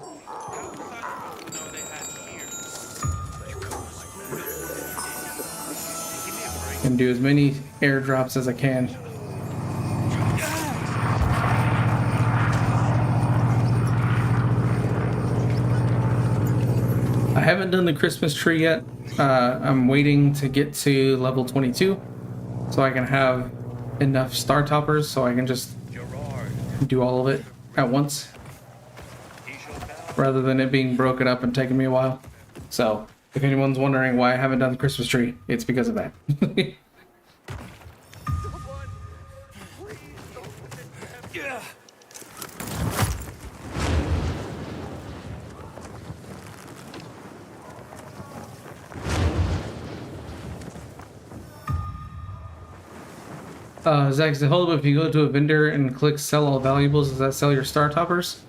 Speaker 1: And do as many airdrops as I can. I haven't done the Christmas tree yet. I'm waiting to get to level 22 so I can have enough star toppers so I can just do all of it at once, rather than it being broken up and taking me a while. So, if anyone's wondering why I haven't done the Christmas tree, it's because of that. Zach said, hold up, if you go to a vendor and click sell all valuables, does that sell your star toppers?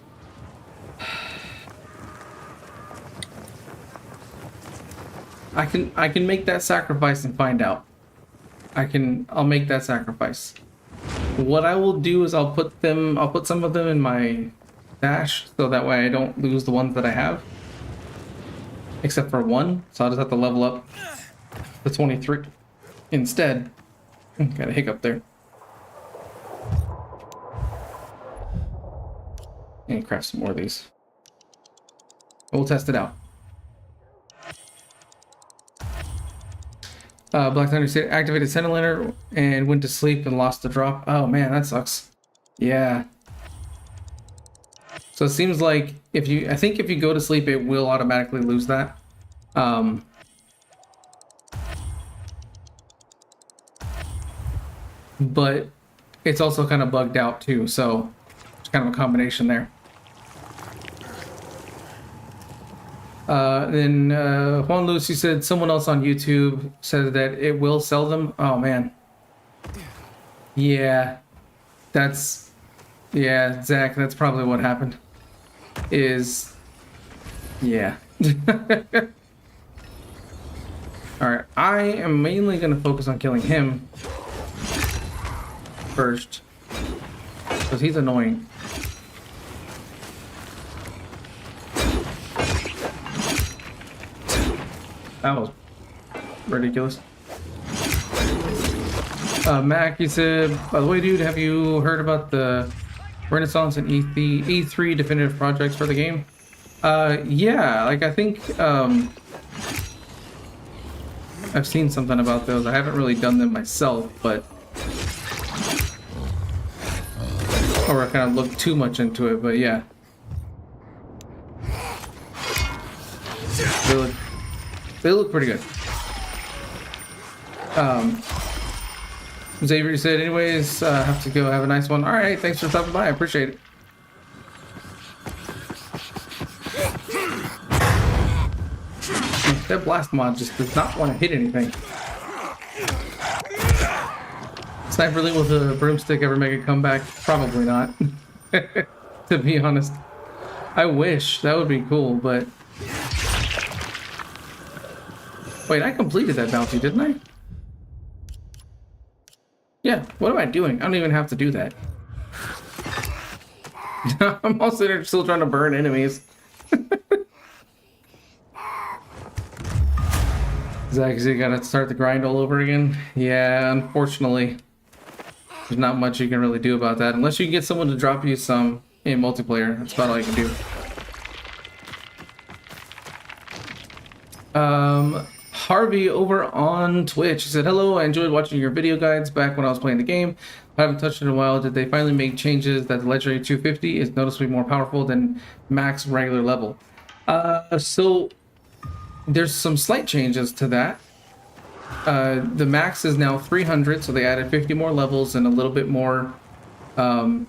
Speaker 1: I can make that sacrifice and find out. I'll make that sacrifice. What I will do is I'll put some of them in my stash so that way I don't lose the ones that I have. Except for one, so I'll just have to level up the 23 instead. Got a hiccup there. And craft some more of these. We'll test it out. Black Thunder said activated Sentinel and went to sleep and lost the drop. Oh man, that sucks. Yeah. So it seems like I think if you go to sleep, it will automatically lose that. But it's also kind of bugged out too, so it's kind of a combination there. Then Juan Lucy said someone else on YouTube said that it will sell them. Oh man. Yeah, yeah, Zach, that's probably what happened. Yeah. Alright, I am mainly going to focus on killing him first, because he's annoying. That was ridiculous. Mac, you said, by the way, dude, have you heard about the Renaissance and E3 definitive projects for the game? Yeah, like I think I've seen something about those. I haven't really done them myself, but or I kind of looked too much into it, but yeah. They look pretty good. Xavier said, anyways, have to go. Have a nice one. All right, thanks for stopping by. I appreciate it. That blast mod just does not want to hit anything. Sniper Elite with a broomstick ever make a comeback? Probably not. To be honest. I wish. That would be cool, but... Wait, I completed that bounty, didn't I? Yeah, what am I doing? I don't even have to do that. I'm also still trying to burn enemies. Zach, you gotta start the grind all over again? Yeah, unfortunately. There's not much you can really do about that. Unless you can get someone to drop you some in multiplayer. That's about all you can do. Harvey over on Twitch. He said, hello, I enjoyed watching your video guides back when I was playing the game. I haven't touched it in a while. Did they finally make changes that the Legendary 250 is noticeably more powerful than max regular level? So there's some slight changes to that. The max is now 300, so they added 50 more levels and a little bit more stuff.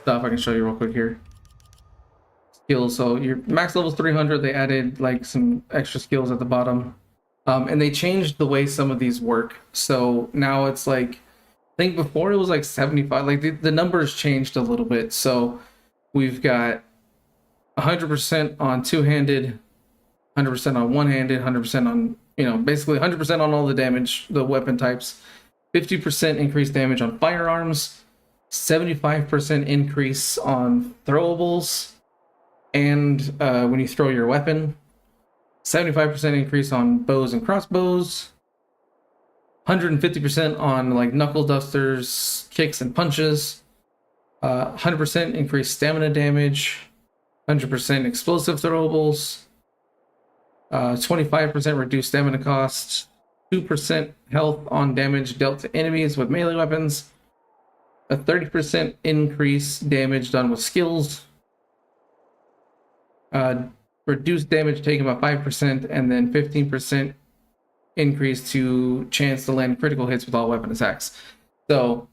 Speaker 1: I can show you real quick here. Skills. So your max level is 300. They added like some extra skills at the bottom, and they changed the way some of these work. So now it's like, I think before it was like 75. Like the numbers changed a little bit. So we've got 100% on two-handed, 100% on one-handed, 100% on, you know, basically 100% on all the damage, the weapon types, 50% increased damage on firearms, 75% increase on throwables, and when you throw your weapon, 75% increase on bows and crossbows, 150% on like knuckle dusters, kicks and punches, 100% increased stamina damage, 100% explosive throwables, 25% reduced stamina cost, 2% health on damage dealt to enemies with melee weapons, a 30% increase damage done with skills, reduced damage taken by 5%, and then 15% increase to chance to land critical hits with all weapon attacks. So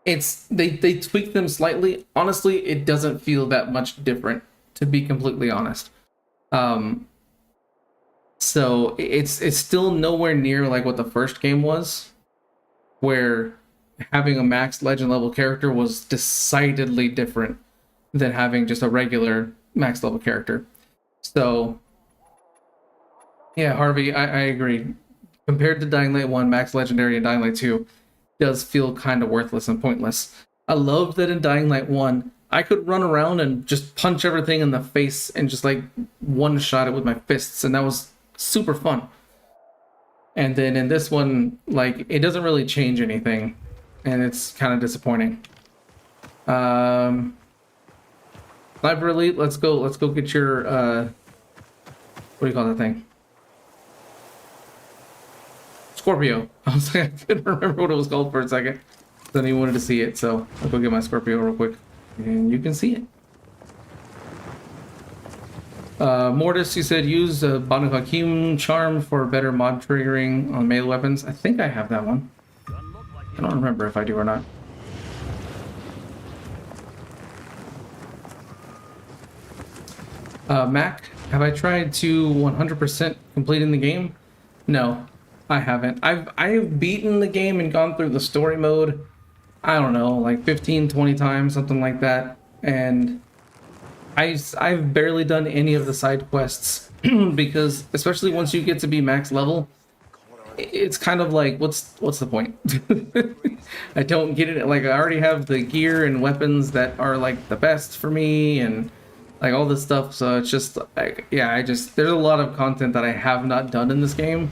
Speaker 1: it's they tweaked them slightly. Honestly, it doesn't feel that much different, to be completely honest. So it's still nowhere near like what the first game was, where having a max legend level character was decidedly different than having just a regular max level character. So yeah, Harvey, I agree. Compared to Dying Light 1, Max Legendary and Dying Light 2 does feel kind of worthless and pointless. I loved that in Dying Light 1, I could run around and just punch everything in the face and just like one-shot it with my fists, and that was super fun. And then in this one, like, it doesn't really change anything, and it's kind of disappointing. Sniper Elite, let's go get your what do you call that thing? Scorpio. I was like, I couldn't remember what it was called for a second. Then he wanted to see it, so I'll go get my Scorpio real quick. and you can see it. Mortis, you said use Banu Hakim charm for better mod triggering on melee weapons. I think I have that one. I don't remember if I do or not. Mac, have I tried to 100% completing the game? No, I haven't. I've beaten the game and gone through the story mode, I don't know, like 15, 20 times, something like that. And I've barely done any of the side quests because especially once you get to be max level, it's kind of like what's the point? I don't get it. Like I already have the gear and weapons that are like the best for me and like all this stuff, so it's just like, yeah, there's a lot of content that I have not done in this game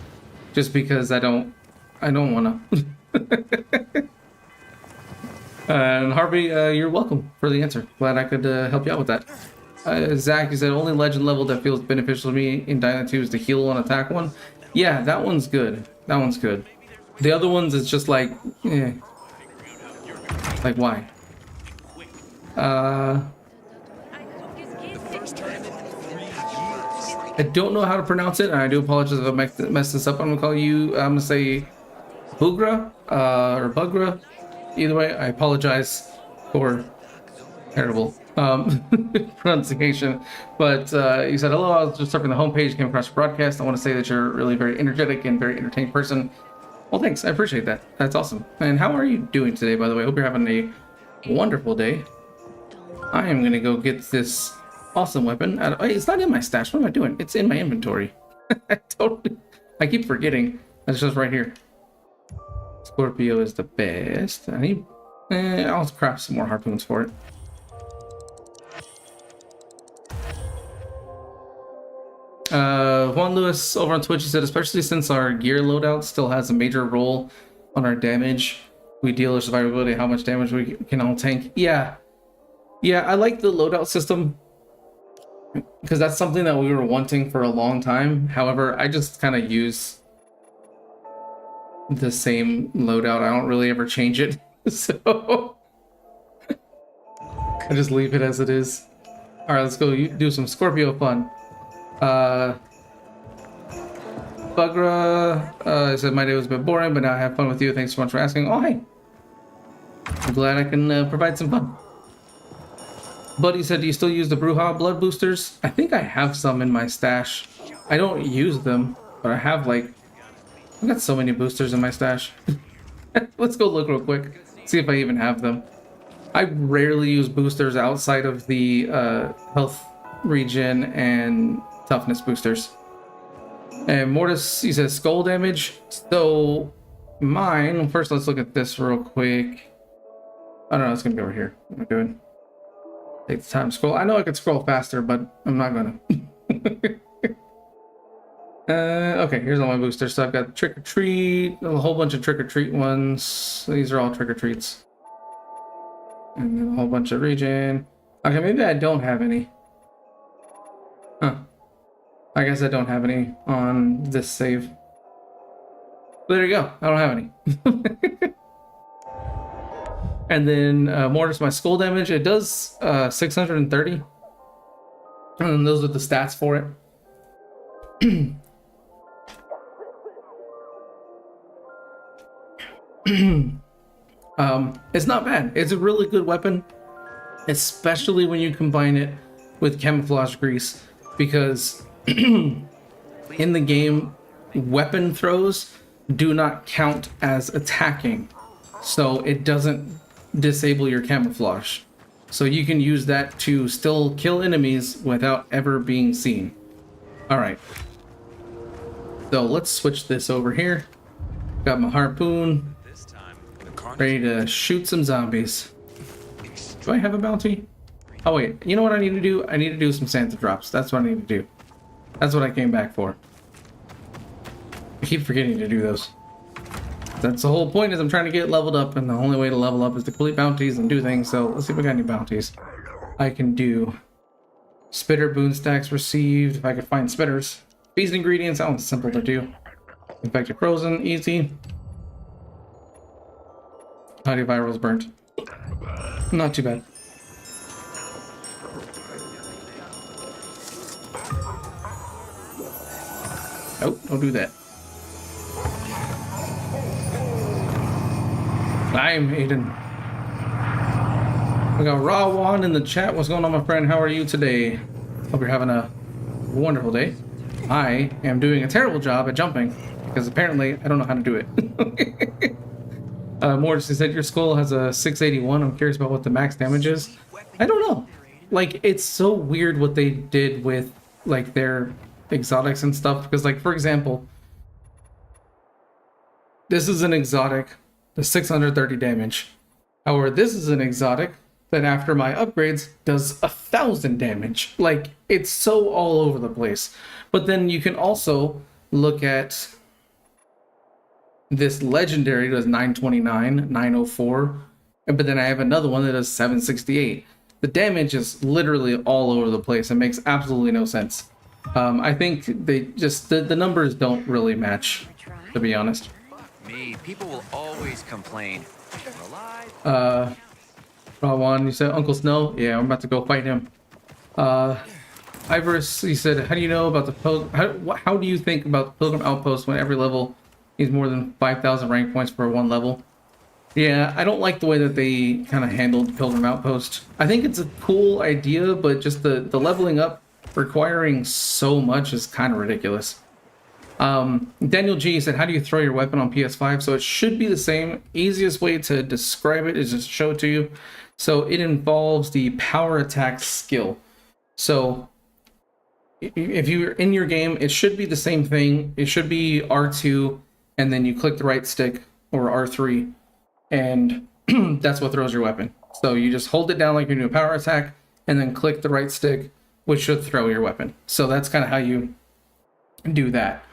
Speaker 1: just because I don't want to. And Harvey, you're welcome for the answer. Glad I could help you out with that. Zach, you said only legend level that feels beneficial to me in Dyna 2 is the heal on attack one. Yeah, that one's good. That one's good. The other ones, it's just like, eh. Like, why? I don't know how to pronounce it, and I do apologize if I messed this up. I'm gonna call you, I'm gonna say Bugra, or Bugra. Either way, I apologize for terrible pronunciation. But you said, hello, I was just surfing the homepage, came across your broadcast. I want to say that you're really very energetic and very entertaining person. Well, thanks. I appreciate that. That's awesome. And how are you doing today, by the way? I hope you're having a wonderful day. I am going to go get this awesome weapon. It's not in my stash. What am I doing? It's in my inventory. I keep forgetting. It's just right here. Scorpio is the best. I'll craft some more harpoons for it. Juan Lewis over on Twitch, he said, especially since our gear loadout still has a major role on our damage, we deal with survivability, how much damage we can all tank. Yeah, I like the loadout system because that's something that we were wanting for a long time. However, I just kind of use the same loadout. I don't really ever change it, so I just leave it as it is. All right, let's go do some Scorpio fun. Bugra said my day was a bit boring, but now I have fun with you. Thanks so much for asking. Oh, hey. I'm glad I can provide some fun. Buddy said, do you still use the Bruja blood boosters? I think I have some in my stash. I don't use them, but I have like, I've got so many boosters in my stash. Let's go look real quick, see if I even have them. I rarely use boosters outside of the health regen and toughness boosters. And Mortis, he says skull damage. So mine, first let's look at this real quick. I don't know, it's gonna be over here. What am I doing? Take the time to scroll. I know I could scroll faster, but I'm not gonna. Okay, here's all my boosters. So I've got Trick or Treat, a whole bunch of Trick or Treat ones. These are all Trick or Treats. And then a whole bunch of regen. Okay, maybe I don't have any. Huh. I guess I don't have any on this save. There you go. I don't have any. And then Mortis, my skull damage, it does 630. And those are the stats for it. It's not bad. It's a really good weapon, especially when you combine it with camouflage grease, because in the game, weapon throws do not count as attacking, so it doesn't disable your camouflage. So you can use that to still kill enemies without ever being seen. All right. So let's switch this over here. Got my harpoon. Ready to shoot some zombies. Do I have a bounty? Oh wait, you know what I need to do? I need to do some Santa drops. That's what I need to do. That's what I came back for. I keep forgetting to do those. That's the whole point, is I'm trying to get leveled up, and the only way to level up is to complete bounties and do things. So let's see if we got any bounties I can do. Spitter boon stacks received. If I could find spitters. Feast ingredients, that one's simple to do. Infected frozen, easy. Antivirals burnt. Not too bad. Nope, don't do that. I'm Aiden. We got Raw Juan in the chat. What's going on, my friend? How are you today? Hope you're having a wonderful day. I am doing a terrible job at jumping because apparently I don't know how to do it. Morris said your skull has a 681. I'm curious about what the max damage is. I don't know. Like, it's so weird what they did with like their exotics and stuff, because like, for example, this is an exotic, the 630 damage. However, this is an exotic that after my upgrades does 1,000 damage. Like, it's so all over the place. But then you can also look at this legendary does 929, 904, but then I have another one that does 768. The damage is literally all over the place. It makes absolutely no sense. I think they just the numbers don't really match, to be honest.
Speaker 3: Me, people will always complain.
Speaker 1: Rawan, you said Uncle Snow? Yeah, I'm about to go fight him. Ivorus, you said, how do you know about the how do you think about the Pilgrim Outpost when every level needs more than 5,000 rank points for one level? Yeah, I don't like the way that they kind of handled Pilgrim Outpost. I think it's a cool idea, but just the leveling up requiring so much is kind of ridiculous. Daniel G said, how do you throw your weapon on PS5? So it should be the same. Easiest way to describe it is just show it to you. So it involves the power attack skill. So if you're in your game, it should be the same thing. It should be R2, and then you click the right stick, or R3, and that's what throws your weapon. So you just hold it down like you're doing a power attack, and then click the right stick, which should throw your weapon. So that's kind of how you do that.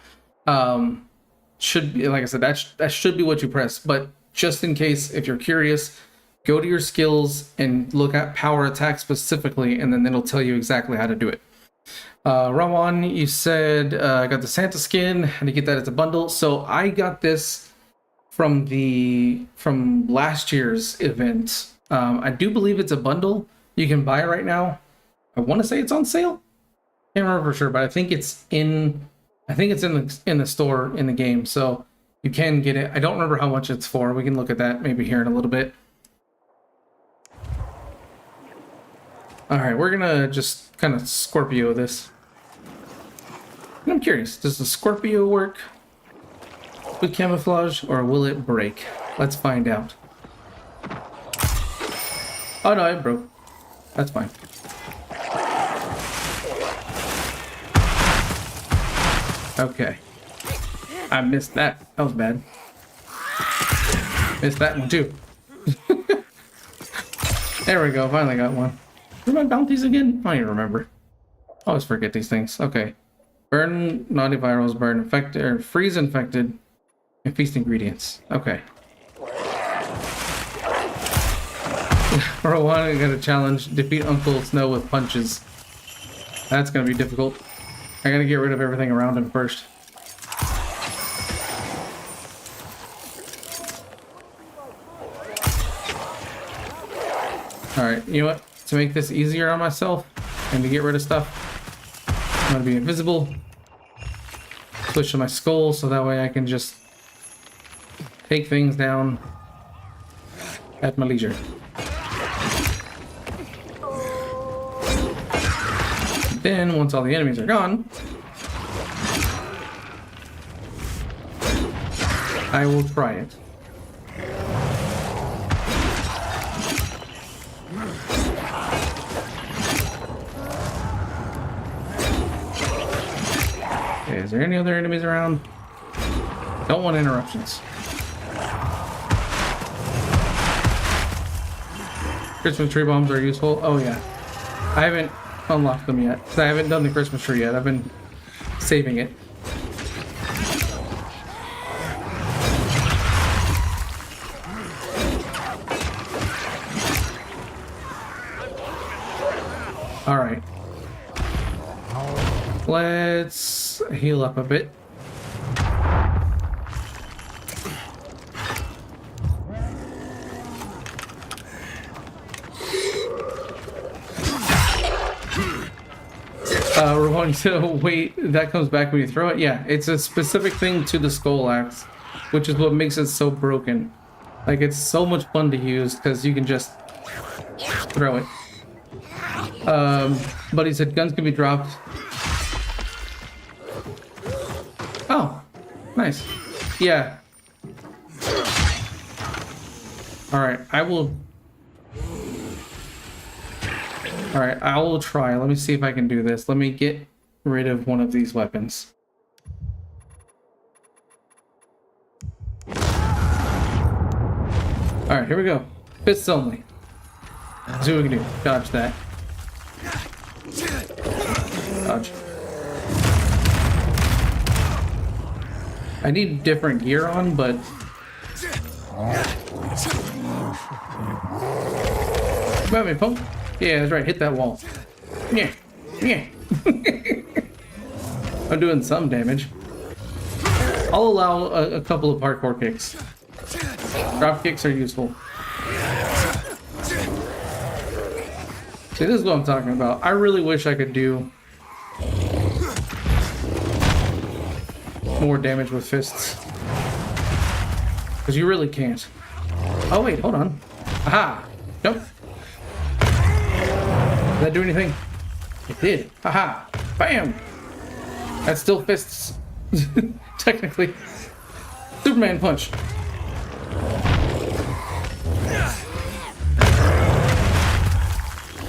Speaker 1: Should be, like I said, that should be what you press. But just in case, if you're curious, go to your skills and look at power attack specifically, and then it'll tell you exactly how to do it. Rawan, you said I got the Santa skin. How do you get that as a bundle? So I got this from last year's event. I do believe it's a bundle. You can buy it right now. I want to say it's on sale. Can't remember for sure, but I think it's in the store in the game, so you can get it. I don't remember how much it's for. We can look at that maybe here in a little bit. All right, we're gonna just kind of Scorpio this. And I'm curious, does the Scorpio work with camouflage, or will it break? Let's find out. Oh no, it broke. That's fine. Okay. I missed that. That was bad. Missed that one too. There we go. Finally got one. Where are my bounties again? I don't even remember. I always forget these things. Okay. Burn naughty virals, burn infected, or freeze infected, and feast ingredients. Okay. Rowan got a challenge. Defeat Uncle Snow with punches. That's gonna be difficult. I gotta get rid of everything around him first. Alright, you know what? To make this easier on myself and to get rid of stuff, I'm gonna be invisible. Switch to my skull so that way I can just take things down at my leisure. Then, once all the enemies are gone, I will try it. Okay, is there any other enemies around? Don't want interruptions. Christmas tree bombs are useful. Oh yeah. I haven't unlocked them yet. I haven't done the Christmas tree yet. I've been saving it. All right. Let's heal up a bit. Rowan Oh, so wait, that comes back when you throw it? Yeah, it's a specific thing to the skull axe, which is what makes it so broken. Like, it's so much fun to use because you can just throw it. But he said guns can be dropped. Oh, nice. Yeah. Alright, I will try. Let me see if I can do this. Let me get rid of one of these weapons. Alright, here we go. Fists only. Let's see what we can do. Dodge that. Dodge. I need different gear on, but... Come at me, punk. Yeah, that's right. Hit that wall. Yeah. Yeah. I'm doing some damage. I'll allow a couple of parkour kicks. Drop kicks are useful. See, this is what I'm talking about. I really wish I could do more damage with fists. Because you really can't. Oh, wait, hold on. Aha! Nope. Did that do anything? It did. Haha! Bam! That's still fists. Technically. Superman punch.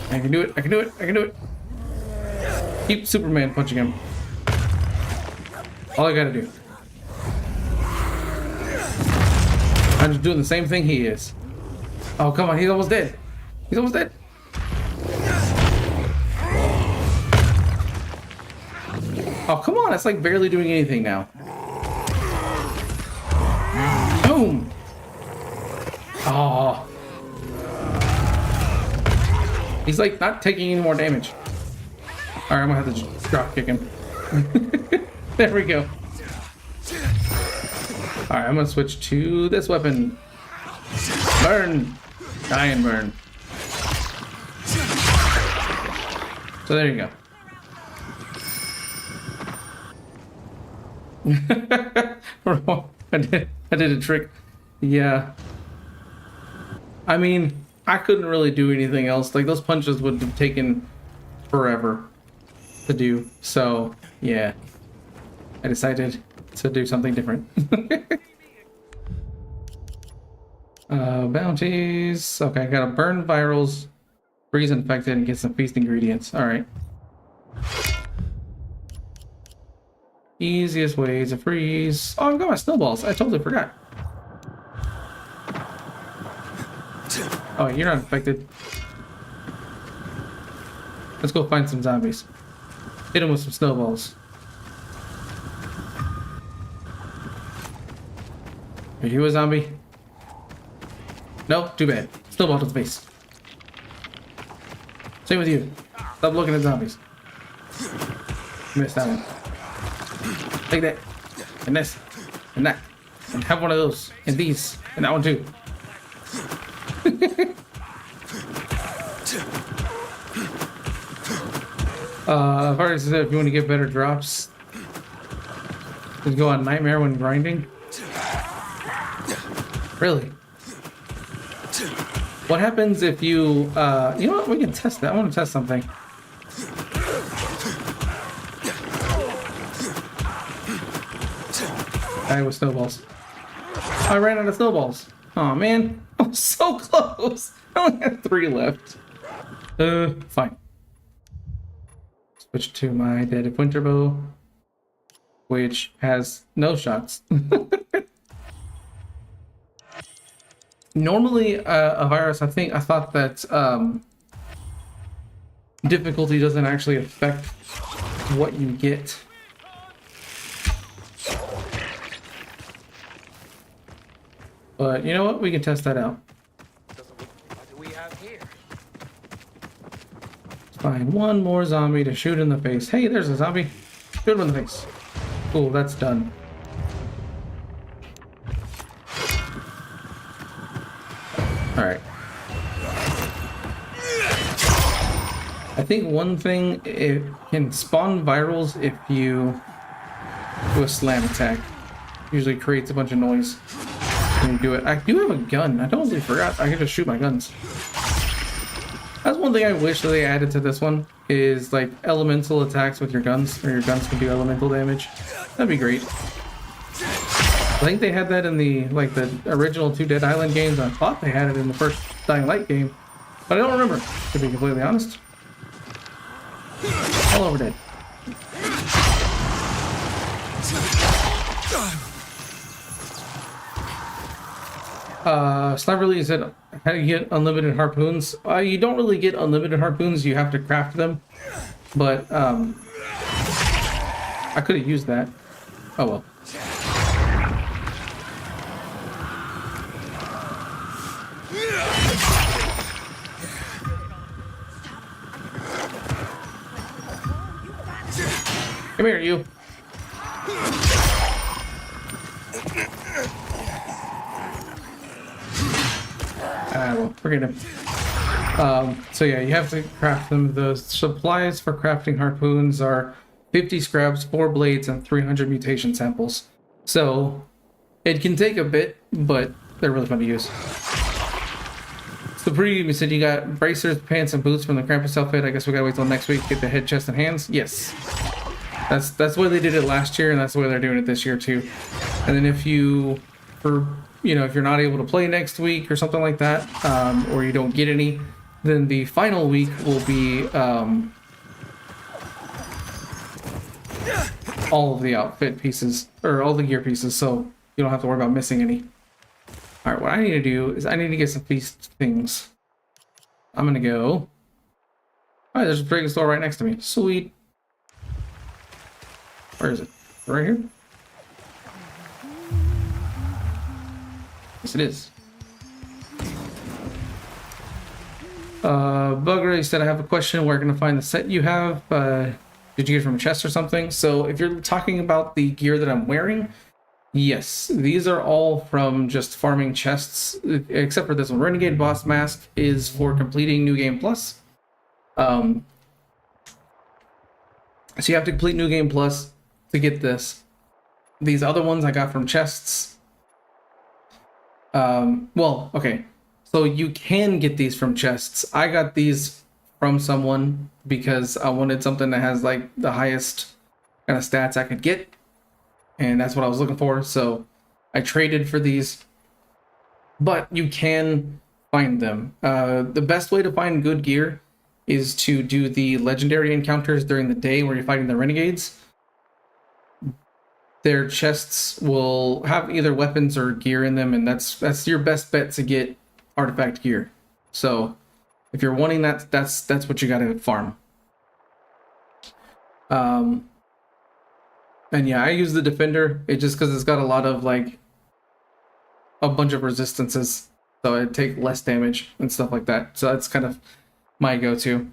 Speaker 1: I can do it. I can do it. I can do it. Keep Superman punching him. All I gotta do. I'm just doing the same thing he is. Oh, come on. He's almost dead. He's almost dead. Oh, come on. It's like barely doing anything now. Boom. Oh. He's like not taking any more damage. Alright, I'm gonna have to just drop kick him. There we go. Alright, I'm gonna switch to this weapon. Burn! Die and burn. So there you go. I did a trick. Yeah. I mean, I couldn't really do anything else. Like, those punches would have taken forever to do. So, yeah. I decided to do something different. Bounties. Okay, I gotta burn virals, freeze infected, and get some feast ingredients. Alright. Easiest way to freeze. Oh, I've got my snowballs. I totally forgot. Oh, you're not infected. Let's go find some zombies. Hit them with some snowballs. Are you a zombie? No? Too bad. Snowball to the face. Same with you. Stop looking at zombies. Missed that one. Take that. And this. And that. And have one of those. And these. And that one too. I've already said if you want to get better drops, just go on Nightmare when grinding. Really? What happens if you, you know what, we can test that. I want to test something. Guy with snowballs. I ran out of snowballs. Oh man, I'm so close. I only have 3 left. Fine. Switch to my deaded winter bow, which has no shots. Normally, a virus, I thought that difficulty doesn't actually affect what you get. But you know what? We can test that out.
Speaker 3: What do we have here?
Speaker 1: Let's find one more zombie to shoot in the face. Hey, there's a zombie. Shoot him in the face. Cool, that's done. Alright. I think one thing, it can spawn virals if you do a slam attack. Usually creates a bunch of noise when you do it. I do have a gun. I totally forgot. I can just shoot my guns. That's one thing I wish that they added to this one, is like elemental attacks with your guns, or your guns can do elemental damage. That'd be great. I think they had that in the original 2 Dead Island games. I thought they had it in the first Dying Light game, but I don't remember, to be completely honest. All over dead. Sniper Lee said, how do you get unlimited harpoons? You don't really get unlimited harpoons, you have to craft them. But, I could have used that. Oh well. Come here, you. Well, forget him. So yeah, you have to craft them. The supplies for crafting harpoons are 50 scraps, 4 blades, and 300 mutation samples. So it can take a bit, but they're really fun to use. Supreme, you said you got bracers, pants, and boots from the Krampus outfit. I guess we gotta wait till next week to get the head, chest, and hands. Yes. That's the way they did it last year, and that's the way they're doing it this year too. And then if you, if you're not able to play next week or something like that, or you don't get any, then the final week will be all of the outfit pieces, or all the gear pieces, so you don't have to worry about missing any. All right, what I need to do is I need to get some feast things. I'm gonna go. All right, there's a trading store right next to me. Sweet. Where is it? Right here? Yes, it is. Bugger, you said, I have a question. Where can I find the set you have? Did you get it from a chest or something? So if you're talking about the gear that I'm wearing, yes, these are all from just farming chests, except for this one. Renegade Boss Mask is for completing New Game Plus. So you have to complete New Game Plus to get this. These other ones I got from chests. Well, okay. So you can get these from chests. I got these from someone because I wanted something that has like the highest kind of stats I could get. And that's what I was looking for. So I traded for these. But you can find them. The best way to find good gear is to do the legendary encounters during the day where you're fighting the renegades. Their chests will have either weapons or gear in them, and that's your best bet to get artifact gear. So if you're wanting that, that's what you gotta farm. And yeah, I use the defender. It just because it's got a lot of like a bunch of resistances, so it take less damage and stuff like that. So that's kind of my go-to.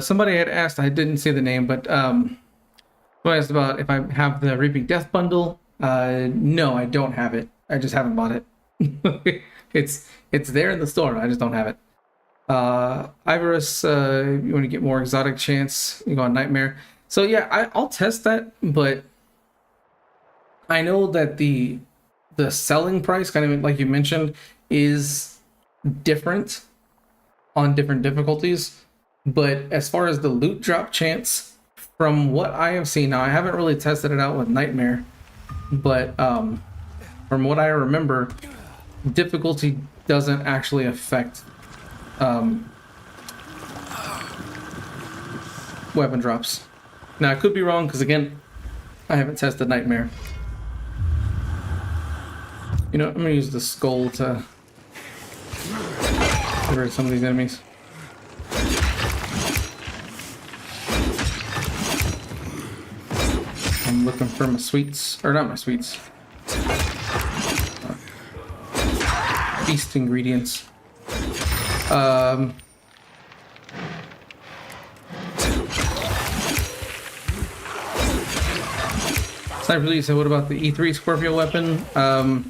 Speaker 1: Somebody had asked, I didn't see the name, but I asked about if I have the Reaping Death bundle. No, I don't have it. I just haven't bought it. It's there in the store. I just don't have it. Ivorus, you want to get more exotic chance, you go on Nightmare. So yeah, I'll test that, but I know that the selling price, kind of like you mentioned, is different on different difficulties. But as far as the loot drop chance, from what I have seen, now I haven't really tested it out with Nightmare, but from what I remember, difficulty doesn't actually affect weapon drops. Now I could be wrong because again, I haven't tested Nightmare. You know, I'm gonna use the skull to get rid of some of these enemies. I'm looking for my sweets, or not my sweets. Feast ingredients. Sniper Lee said, what about the E3 Scorpio weapon? Oh,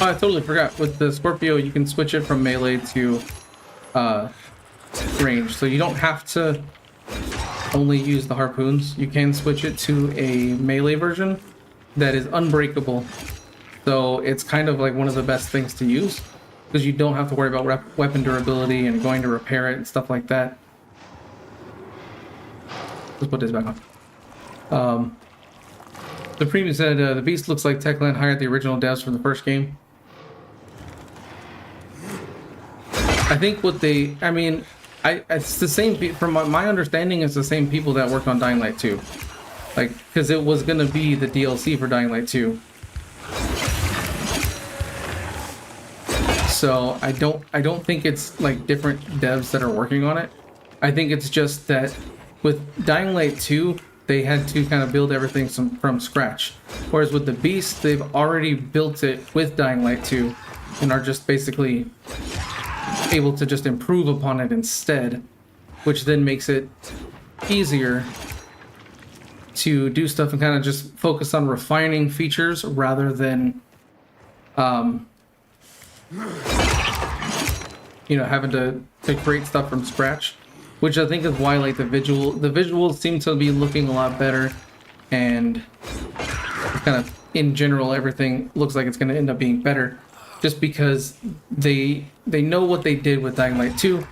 Speaker 1: I totally forgot. With the Scorpio, you can switch it from melee to range, so you don't have to only use the harpoons. You can switch it to a melee version that is unbreakable. So it's kind of like one of the best things to use because you don't have to worry about weapon durability and going to repair it and stuff like that. Let's put this back on. The premium said the beast looks like Techland hired the original devs from the first game. I think what they, I mean, it's the same, from my understanding, it's the same people that worked on Dying Light 2. Like, because it was going to be the DLC for Dying Light 2. So I don't think it's like different devs that are working on it. I think it's just that with Dying Light 2, they had to kind of build everything from scratch. Whereas with the Beast, they've already built it with Dying Light 2 and are just basically able to just improve upon it instead, which then makes it easier to do stuff and kind of just focus on refining features rather than you know, having to create stuff from scratch, which I think is why like the visuals seem to be looking a lot better, and kind of in general everything looks like it's going to end up being better just because they know what they did with Dying Light 2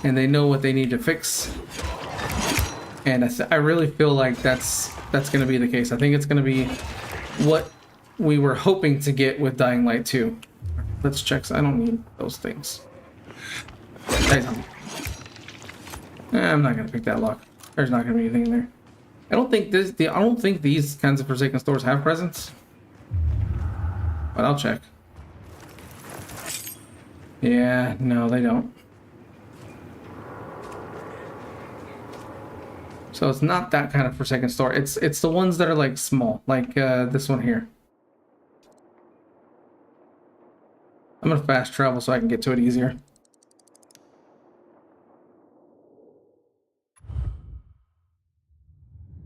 Speaker 1: and they know what they need to fix, and I really feel like that's going to be the case. I think it's going to be what we were hoping to get with Dying Light 2. Let's check. I don't need those things. I'm not gonna pick that lock. There's not gonna be anything in there. I don't think these kinds of Forsaken stores have presents, but I'll check. Yeah, no, they don't. So it's not that kind of Forsaken store. It's the ones that are like small, like this one here. I'm gonna fast travel so I can get to it easier.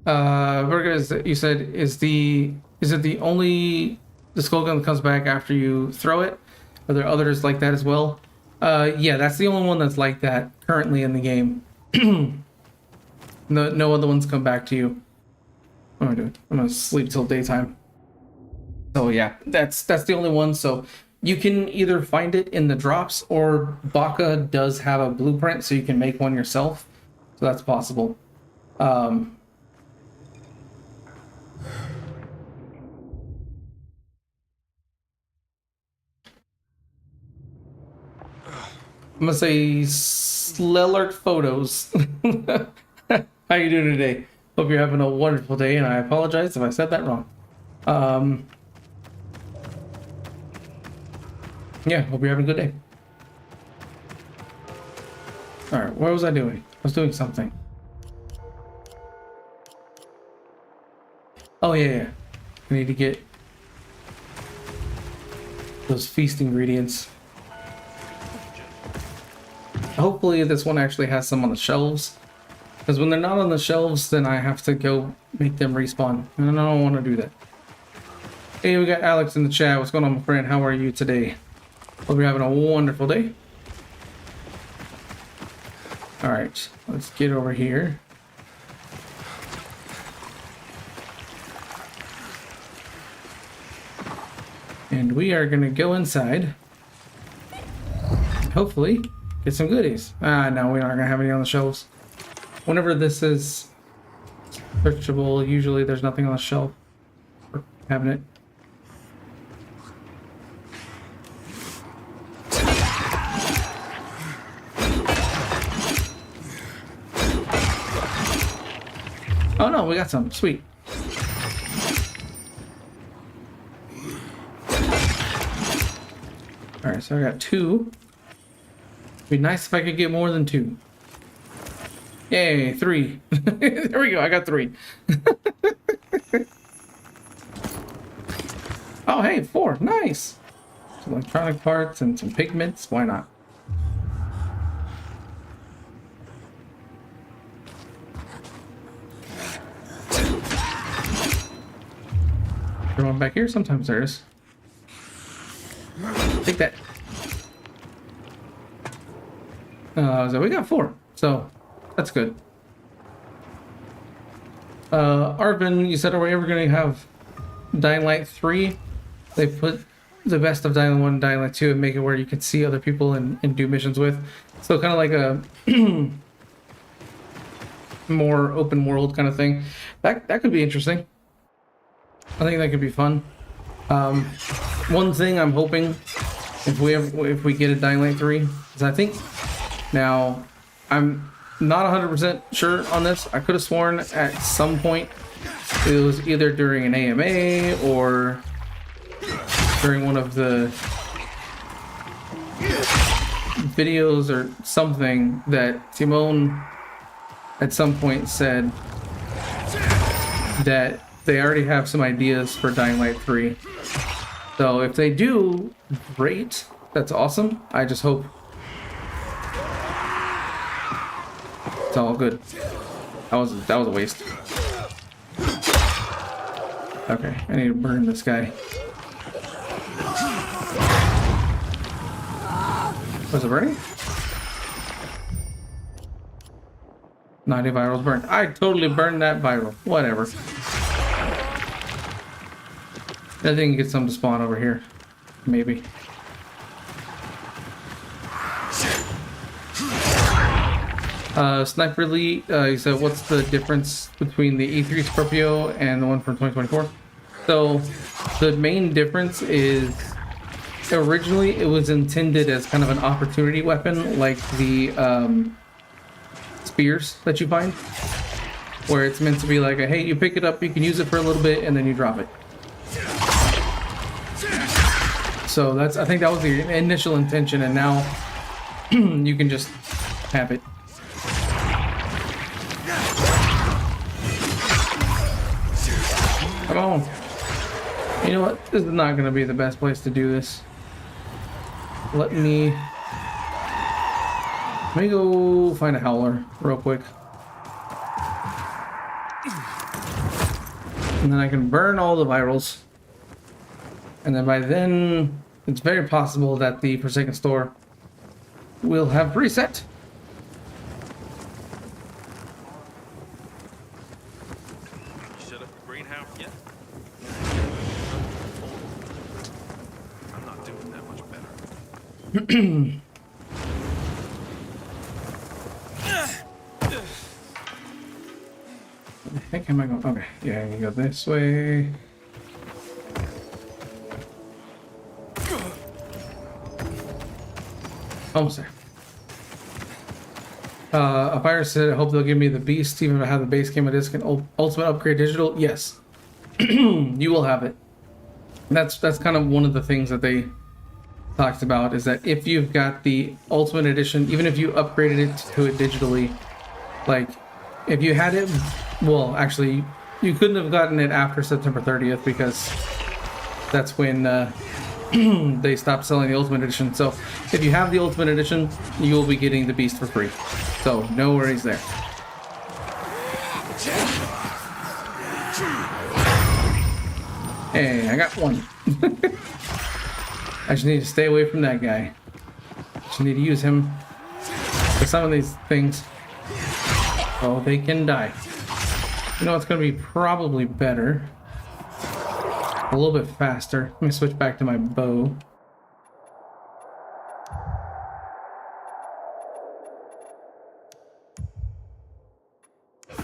Speaker 1: Virgo, you said is it the only skull gun that comes back after you throw it? Are there others like that as well? Yeah, that's the only one that's like that currently in the game. No other ones come back to you. What am I doing? I'm gonna sleep till daytime. So yeah, that's the only one. So you can either find it in the drops, or Baka does have a blueprint, so you can make one yourself. So that's possible. I'm gonna say Slellark Photos. How you doing today? Hope you're having a wonderful day, and I apologize if I said that wrong. Yeah, hope you're having a good day. Alright, what was I doing? I was doing something. Oh yeah. I need to get those feast ingredients. Hopefully this one actually has some on the shelves, because when they're not on the shelves, then I have to go make them respawn, and I don't want to do that. Hey, we got Alex in the chat. What's going on, my friend? How are you today? Hope you're having a wonderful day. All right, let's get over here. And we are gonna go inside. Hopefully get some goodies. No, we aren't gonna have any on the shelves. Whenever this is searchable, usually there's nothing on the shelf or cabinet. Oh no, we got some. Sweet. Alright, so I got 2. It'd be nice if I could get more than 2. Yay, 3. There we go, I got 3. Oh, hey, 4. Nice. Some electronic parts and some pigments. Why not? Everyone back here? Sometimes there is. Take that. So we got 4. So that's good. Arvin, you said, are we ever going to have Dying Light 3? They put the best of Dying Light 1 and Dying Light 2 and make it where you can see other people and do missions with. So kind of like a more open world kind of thing. That could be interesting. I think that could be fun. One thing I'm hoping if we get a Dying Light 3 is I think now I'm not 100% sure on this. I could have sworn at some point it was either during an AMA or during one of the videos or something that Simone at some point said that they already have some ideas for Dying Light 3. So if they do, great. That's awesome. I just hope it's all good. That was a waste. Okay, I need to burn this guy. Was it burning? 90 virals burned. I totally burned that viral. Whatever. I think get some to spawn over here. Maybe. Sniper Lee, he said, what's the difference between the E3 Scorpio and the one from 2024? So, the main difference is originally it was intended as kind of an opportunity weapon, like the spears that you find, where it's meant to be like, hey, you pick it up, you can use it for a little bit, and then you drop it. So I think that was the initial intention, and now you can just have it. Come on. You know what? This is not going to be the best place to do this. Let me go find a howler real quick. And then I can burn all the virals. And then by then, it's very possible that the Forsaken store will have reset.
Speaker 2: Shut up the greenhouse yet? I'm not doing that much better.
Speaker 1: I think am I going? Okay, yeah, you go this way. Almost there. A buyer said, I hope they'll give me the beast, even if I have the base game of disc and ultimate upgrade digital. Yes, you will have it. That's kind of one of the things that they talked about, is that if you've got the ultimate edition, even if you upgraded it to it digitally, like if you had it, well, actually, you couldn't have gotten it after September 30th because that's when they stopped selling the ultimate edition. So if you have the ultimate edition, you will be getting the beast for free. So no worries there. Hey, I got one. I just need to stay away from that guy. Just need to use him for some of these things. Oh, they can die. You know, it's going to be probably better. A little bit faster. Let me switch back to my bow. Do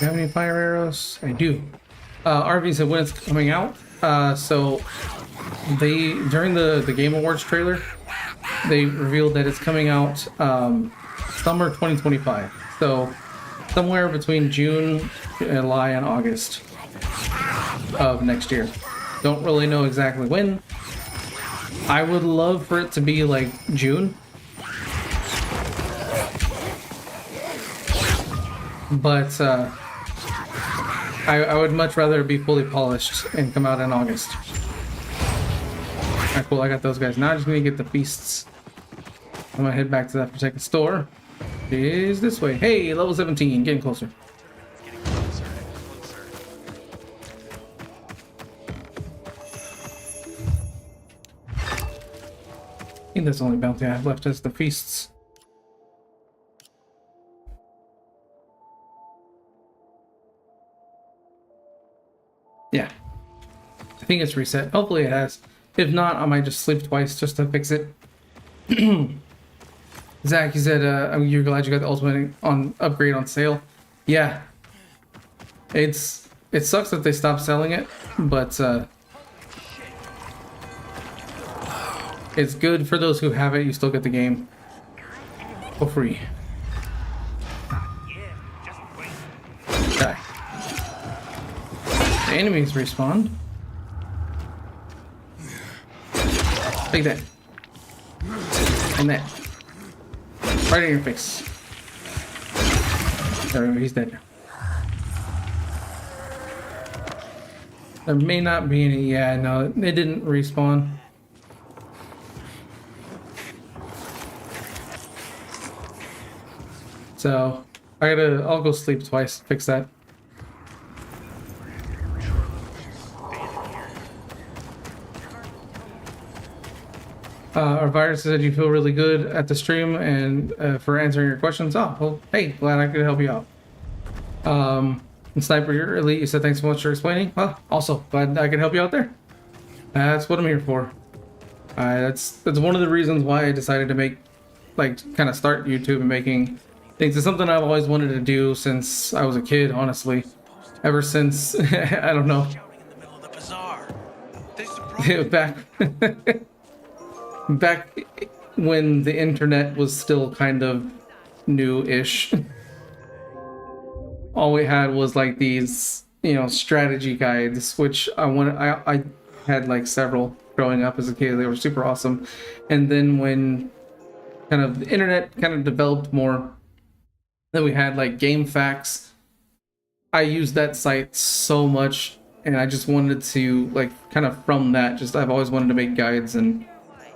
Speaker 1: you have any fire arrows? I do. RV said when it's coming out. So they, during the Game Awards trailer, they revealed that it's coming out summer 2025. So somewhere between June, July, and August of next year. Don't really know exactly when. I would love for it to be like June. But I would much rather be fully polished and come out in August. Alright, cool, I got those guys. Now I just need to get the beasts. I'm gonna head back to that Forsaken store. It is this way. Hey, level 17, getting closer.
Speaker 2: Getting closer and closer.
Speaker 1: I think that's the only bounty I have left is the feasts. Yeah. I think it's reset. Hopefully it has. If not, I might just sleep twice just to fix it. Zach, you said you're glad you got the ultimate on upgrade on sale. Yeah. It sucks that they stopped selling it, but it's good for those who have it. You still get the game for free. Okay. The enemies respawn. Take that. And that. Right in your face. There we go, he's dead now. There may not be any. Yeah, no, it didn't respawn. So I'll go sleep twice, fix that. Our virus said you feel really good at the stream and for answering your questions. Oh, well, hey, glad I could help you out. And Sniper Elite, you said thanks so much for explaining. Well, also glad I could help you out there. That's what I'm here for. That's one of the reasons why I decided to make, kind of start YouTube and making things. It's something I've always wanted to do since I was a kid, honestly. Ever since, I don't know. Back when the internet was still kind of new-ish. All we had was like these, strategy guides, which I had several growing up as a kid. They were super awesome. And then when kind of the internet kind of developed more, then we had Game Facts. I used that site so much, and I just wanted to kind of from that, I've always wanted to make guides and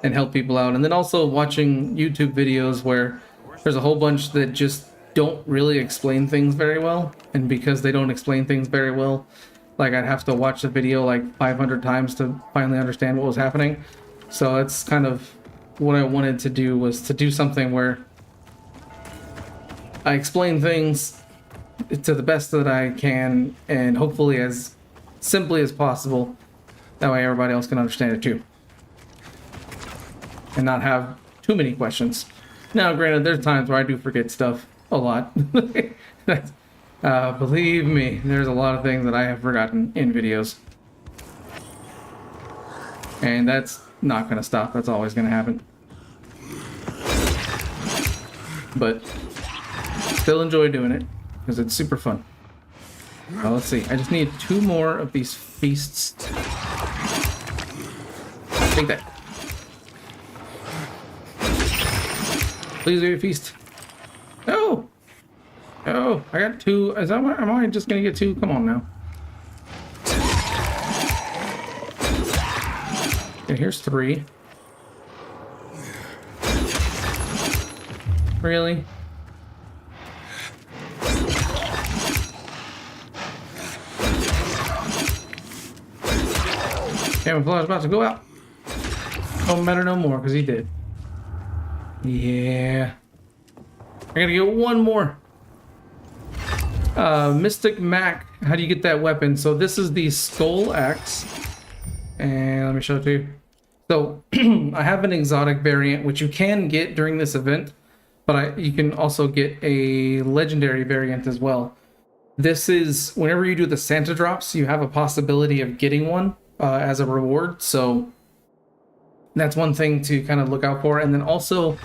Speaker 1: help people out. And then also watching YouTube videos where there's a whole bunch that just don't really explain things very well, and because they don't explain things very well, I'd have to watch the video 500 times to finally understand what was happening. So that's kind of what I wanted to do, was to do something where I explain things to the best that I can, and hopefully as simply as possible. That way everybody else can understand it too, and not have too many questions. Now, granted, there's times where I do forget stuff a lot. Believe me, there's a lot of things that I have forgotten in videos. And that's not going to stop. That's always going to happen. But still enjoy doing it, because it's super fun. Well, let's see. I just need 2 more of these feasts. Take that. Please do a feast. No! Oh, I got 2. Am I just gonna get 2? Come on now. Okay, here's 3. Really? Camouflage about to go out. Don't matter no more, because he did. Yeah. I gotta get 1 more. Mystic Mac, how do you get that weapon? So this is the Skull Axe. And let me show it to you. So I have an exotic variant, which you can get during this event, but you can also get a legendary variant as well. This is, whenever you do the Santa drops, you have a possibility of getting one as a reward. So that's one thing to kind of look out for. And then also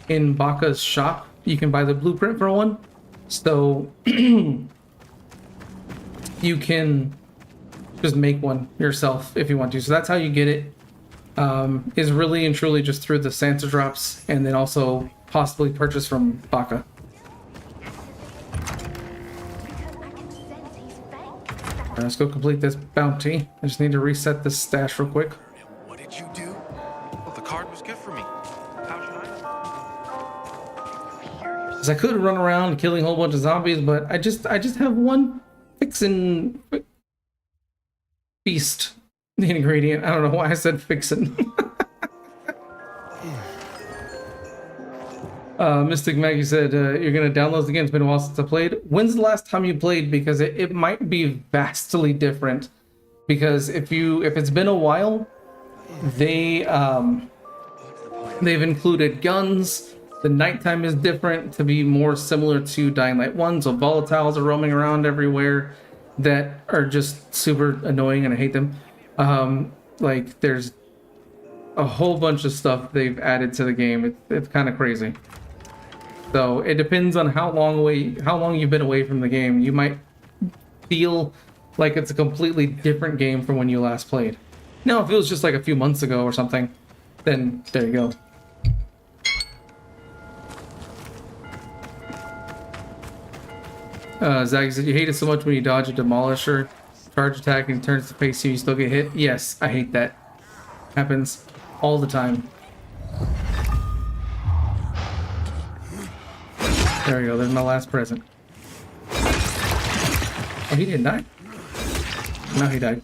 Speaker 1: in Baka's shop, you can buy the blueprint for one. So you can just make one yourself if you want to. So that's how you get it. Is really and truly just through the Santa drops, and then also possibly purchase from Baka. Let's go complete this bounty. I just need to reset this stash real quick.
Speaker 2: What did you do? Well, the card was good for me. How should I?
Speaker 1: Because I could run around killing a whole bunch of zombies, but I just have one fixin' feast ingredient. I don't know why I said fixin'. Mystic Maggie said, you're going to download the game. It's been a while since I played. When's the last time you played? Because it might be vastly different because if it's been a while, they they've included guns. The nighttime is different to be more similar to Dying Light 1, so volatiles are roaming around everywhere that are just super annoying and I hate them. Like there's a whole bunch of stuff they've added to the game. It's kind of crazy. So it depends on how long you've been away from the game. You might feel like it's a completely different game from when you last played. Now, if it was just like a few months ago or something, then there you go. Zach said, you hate it so much when you dodge a demolisher, charge attack, and turns to face you, you still get hit. Yes, I hate that. Happens all the time. There we go, there's my last present. Oh, he didn't die? No, he died.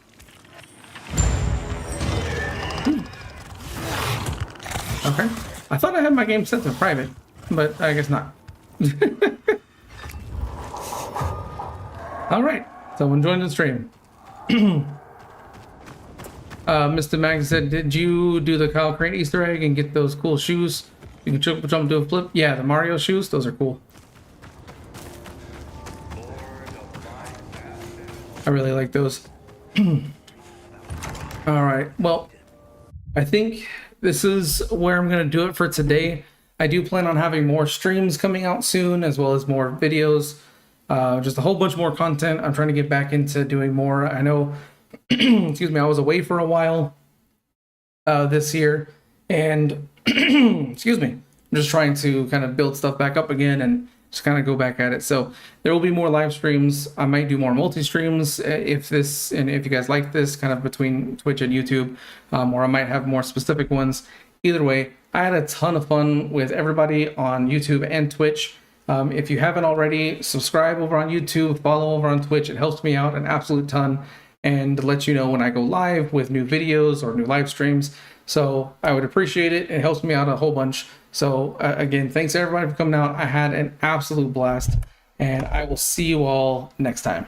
Speaker 1: Okay. I thought I had my game set to private, but I guess not. Alright, so enjoying the stream. Mr. Mag said, did you do the Kyle Crane Easter egg and get those cool shoes? You can jump do a flip? Yeah, the Mario shoes, those are cool. I really like those. Alright, well, I think this is where I'm going to do it for today. I do plan on having more streams coming out soon, as well as more videos. Just a whole bunch more content. I'm trying to get back into doing more. I know, excuse me, I was away for a while this year, and excuse me, I'm just trying to kind of build stuff back up again and just kind of go back at it. So there will be more live streams. I might do more multi-streams if you guys like this, kind of between Twitch and YouTube, or I might have more specific ones. Either way, I had a ton of fun with everybody on YouTube and Twitch. If you haven't already, subscribe over on YouTube, follow over on Twitch. It helps me out an absolute ton and lets you know when I go live with new videos or new live streams. So I would appreciate it. It helps me out a whole bunch. So again, thanks everybody for coming out. I had an absolute blast, and I will see you all next time.